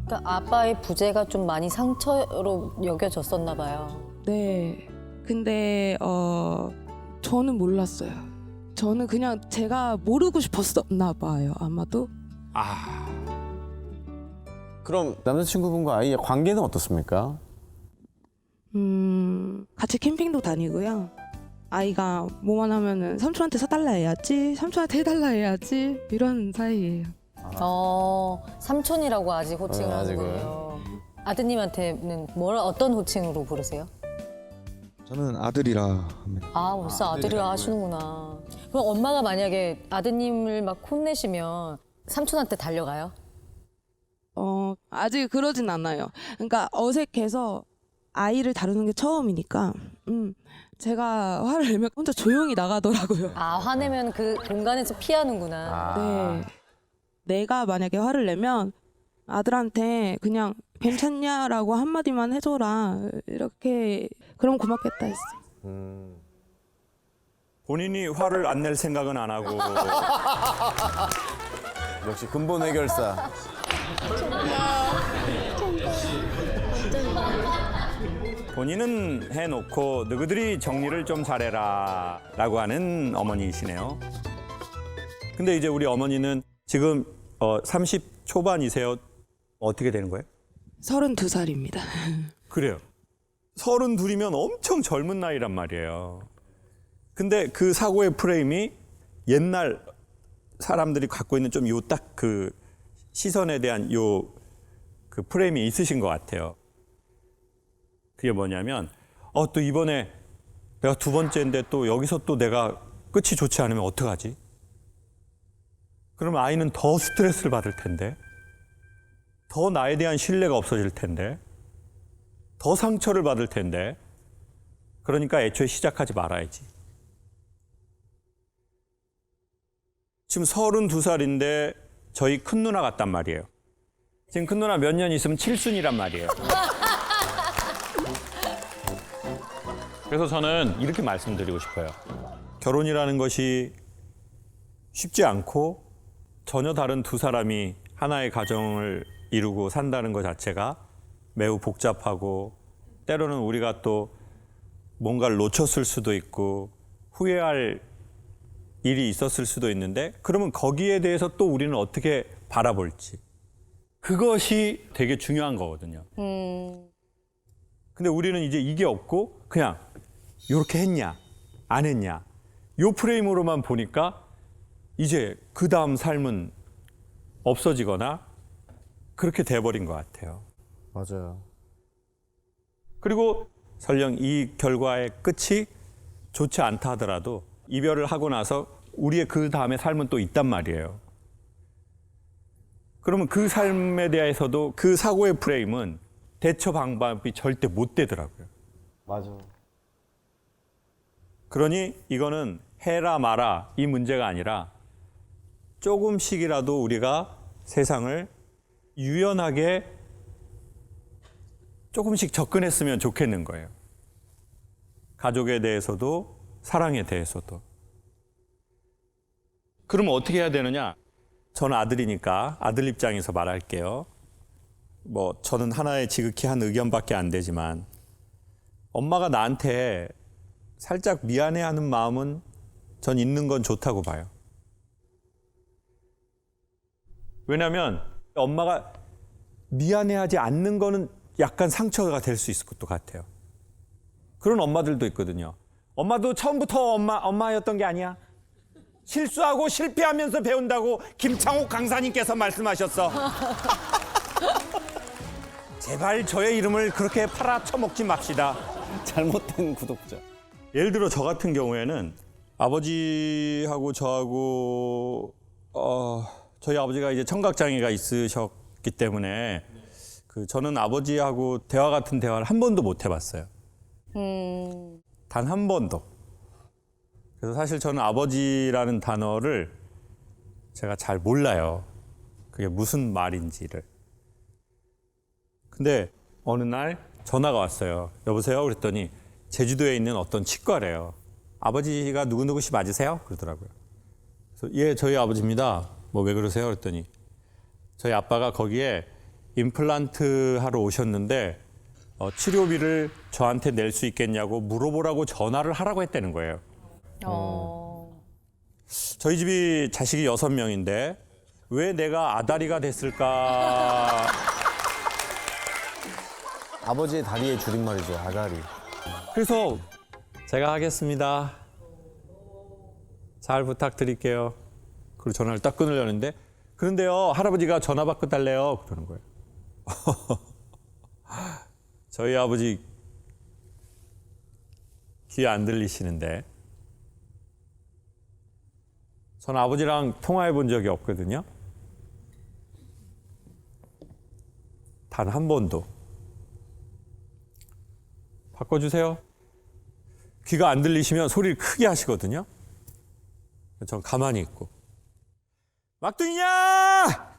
그러니까 아빠의 부재가 좀 많이 상처로 여겨졌었나 봐요. 네. 근데 저는 몰랐어요. 저는 그냥 제가 모르고 싶었었나 봐요. 아마도. 그럼 남자친구분과 아이의 관계는 어떻습니까? 같이 캠핑도 다니고요. 아이가 뭐만 하면은 삼촌한테 사달라 해야지, 삼촌한테 해달라 해야지 이런 사이예요. 삼촌이라고 아직 호칭을 네, 하는군요. 아드님한테는 어떤 호칭으로 부르세요? 저는 아들이라 합니다. 벌써 아들이라 하시는구나. 그럼 엄마가 만약에 아드님을 막 혼내시면 삼촌한테 달려가요? 아직 그러진 않아요. 그러니까 어색해서 아이를 다루는 게 처음이니까 제가 화를 내면 혼자 조용히 나가더라고요. 화내면 그 공간에서 피하는구나. 네. 내가 만약에 화를 내면 아들한테 그냥 괜찮냐라고 한마디만 해줘라. 이렇게 그럼 고맙겠다 했어요. 본인이 화를 안 낼 생각은 안 하고 역시 근본 해결사. 본인은 해놓고 너희들이 정리를 좀 잘해라 라고 하는 어머니이시네요. 근데 이제 우리 어머니는 지금 30 초반이세요. 어떻게 되는 거예요? 32살입니다. 그래요. 32이면 엄청 젊은 나이란 말이에요. 근데 그 사고의 프레임이 옛날 사람들이 갖고 있는 좀 요 딱 그 시선에 대한 요 그 프레임이 있으신 것 같아요. 그게 뭐냐면 또 이번에 내가 두 번째인데 또 여기서 또 내가 끝이 좋지 않으면 어떡하지? 그러면 아이는 더 스트레스를 받을 텐데, 더 나에 대한 신뢰가 없어질 텐데, 더 상처를 받을 텐데, 그러니까 애초에 시작하지 말아야지. 지금 32살인데 저희 큰 누나 같단 말이에요. 지금 큰 누나 몇 년 있으면 칠순이란 말이에요. 그래서 저는 이렇게 말씀드리고 싶어요. 결혼이라는 것이 쉽지 않고 전혀 다른 두 사람이 하나의 가정을 이루고 산다는 것 자체가 매우 복잡하고 때로는 우리가 또 뭔가를 놓쳤을 수도 있고 후회할 일이 있었을 수도 있는데 그러면 거기에 대해서 또 우리는 어떻게 바라볼지 그것이 되게 중요한 거거든요. 근데 우리는 이제 이게 없고 그냥 이렇게 했냐 안 했냐 요 프레임으로만 보니까 이제 그 다음 삶은 없어지거나 그렇게 돼버린 것 같아요. 맞아요. 그리고 설령 이 결과의 끝이 좋지 않다 하더라도 이별을 하고 나서 우리의 그 다음의 삶은 또 있단 말이에요. 그러면 그 삶에 대해서도 그 사고의 프레임은 대처 방법이 절대 못 되더라고요. 맞아. 그러니 이거는 해라 마라 이 문제가 아니라 조금씩이라도 우리가 세상을 유연하게 조금씩 접근했으면 좋겠는 거예요. 가족에 대해서도 사랑에 대해서도. 그러면 어떻게 해야 되느냐? 저는 아들이니까 아들 입장에서 말할게요. 뭐 저는 하나의 지극히 한 의견밖에 안 되지만 엄마가 나한테 살짝 미안해하는 마음은 전 있는 건 좋다고 봐요. 왜냐하면 엄마가 미안해하지 않는 거는 약간 상처가 될 수 있을 것도 같아요. 그런 엄마들도 있거든요. 엄마도 처음부터 엄마였던 게 아니야. 실수하고 실패하면서 배운다고 김창옥 강사님께서 말씀하셨어. 제발 저의 이름을 그렇게 팔아쳐먹지 맙시다. 잘못된 구독자. 예를 들어 저 같은 경우에는 아버지하고 저하고 저희 아버지가 이제 청각장애가 있으셨기 때문에 저는 아버지하고 대화 같은 대화를 한 번도 못 해봤어요. 단 한 번도. 그래서 사실 저는 아버지라는 단어를 제가 잘 몰라요. 그게 무슨 말인지를. 근데 어느 날 전화가 왔어요. 여보세요? 그랬더니 제주도에 있는 어떤 치과래요. 아버지가 누구누구 씨 맞으세요? 그러더라고요. 그래서 예, 저희 아버지입니다. 뭐 왜 그러세요? 그랬더니 저희 아빠가 거기에 임플란트 하러 오셨는데 치료비를 저한테 낼 수 있겠냐고 물어보라고 전화를 하라고 했다는 거예요. 저희 집이 자식이 6명인데 왜 내가 아다리가 됐을까? 아버지의 다리의 줄임말이죠, 아다리. 그래서 제가 하겠습니다. 잘 부탁드릴게요. 그리고 전화를 딱 끊으려는데 그런데요, 할아버지가 전화 받고 달래요. 그러는 거예요. 저희 아버지 귀 안 들리시는데 전 아버지랑 통화해 본 적이 없거든요. 단 한 번도. 바꿔주세요. 귀가 안 들리시면 소리를 크게 하시거든요. 전 가만히 있고. 막둥이냐!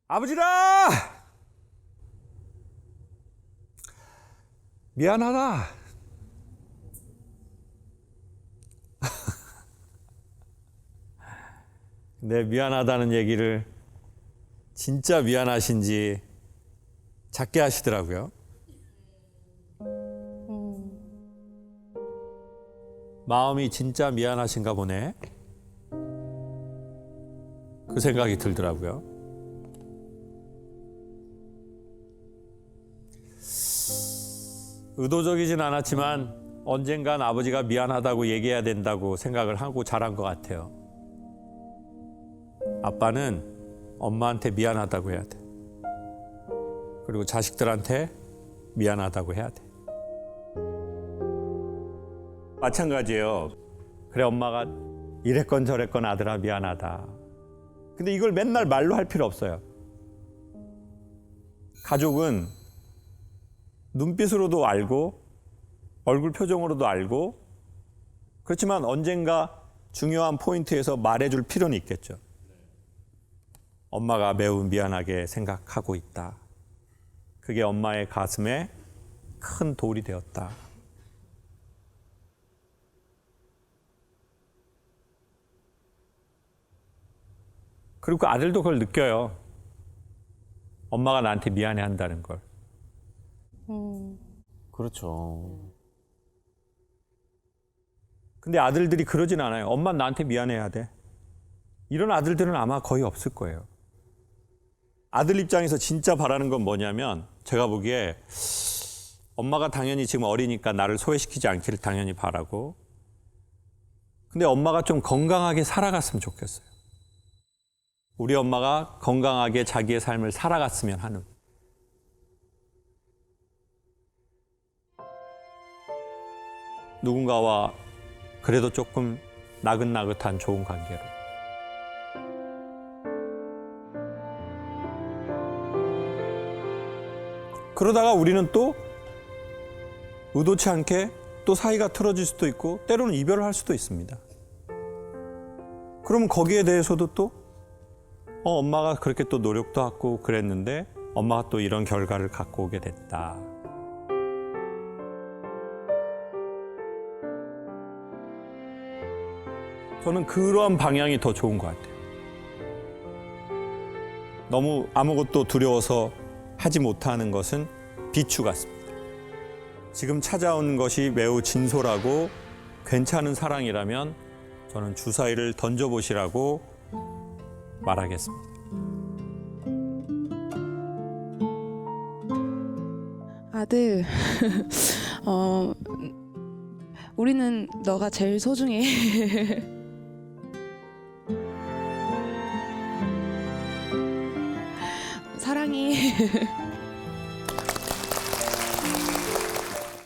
아버지라! 미안하다. 내 미안하다는 얘기를 진짜 미안하신지 작게 하시더라고요. 마음이 진짜 미안하신가 보네. 그 생각이 들더라고요. 의도적이진 않았지만 언젠간 아버지가 미안하다고 얘기해야 된다고 생각을 하고 자란 것 같아요. 아빠는 엄마한테 미안하다고 해야 돼. 그리고 자식들한테 미안하다고 해야 돼. 마찬가지예요. 그래, 엄마가 이랬건 저랬건 아들아 미안하다. 근데 이걸 맨날 말로 할 필요 없어요. 가족은 눈빛으로도 알고 얼굴 표정으로도 알고 그렇지만 언젠가 중요한 포인트에서 말해줄 필요는 있겠죠. 엄마가 매우 미안하게 생각하고 있다. 그게 엄마의 가슴에 큰 돌이 되었다. 그리고 그 아들도 그걸 느껴요. 엄마가 나한테 미안해 한다는 걸. 그렇죠. 근데 아들들이 그러진 않아요. 엄마 나한테 미안해야 돼. 이런 아들들은 아마 거의 없을 거예요. 아들 입장에서 진짜 바라는 건 뭐냐면 제가 보기에 엄마가 당연히 지금 어리니까 나를 소외시키지 않기를 당연히 바라고 근데 엄마가 좀 건강하게 살아갔으면 좋겠어요. 우리 엄마가 건강하게 자기의 삶을 살아갔으면 하는. 누군가와 그래도 조금 나긋나긋한 좋은 관계로. 그러다가 우리는 또 의도치 않게 또 사이가 틀어질 수도 있고 때로는 이별을 할 수도 있습니다. 그러면 거기에 대해서도 또 엄마가 그렇게 또 노력도 하고 그랬는데 엄마가 또 이런 결과를 갖고 오게 됐다. 저는 그런 방향이 더 좋은 것 같아요. 너무 아무것도 두려워서 하지 못하는 것은 비추 같습니다. 지금 찾아온 것이 매우 진솔하고 괜찮은 사랑이라면 저는 주사위를 던져보시라고 말하겠습니다. 아들, 우리는 너가 제일 소중해. 사랑해.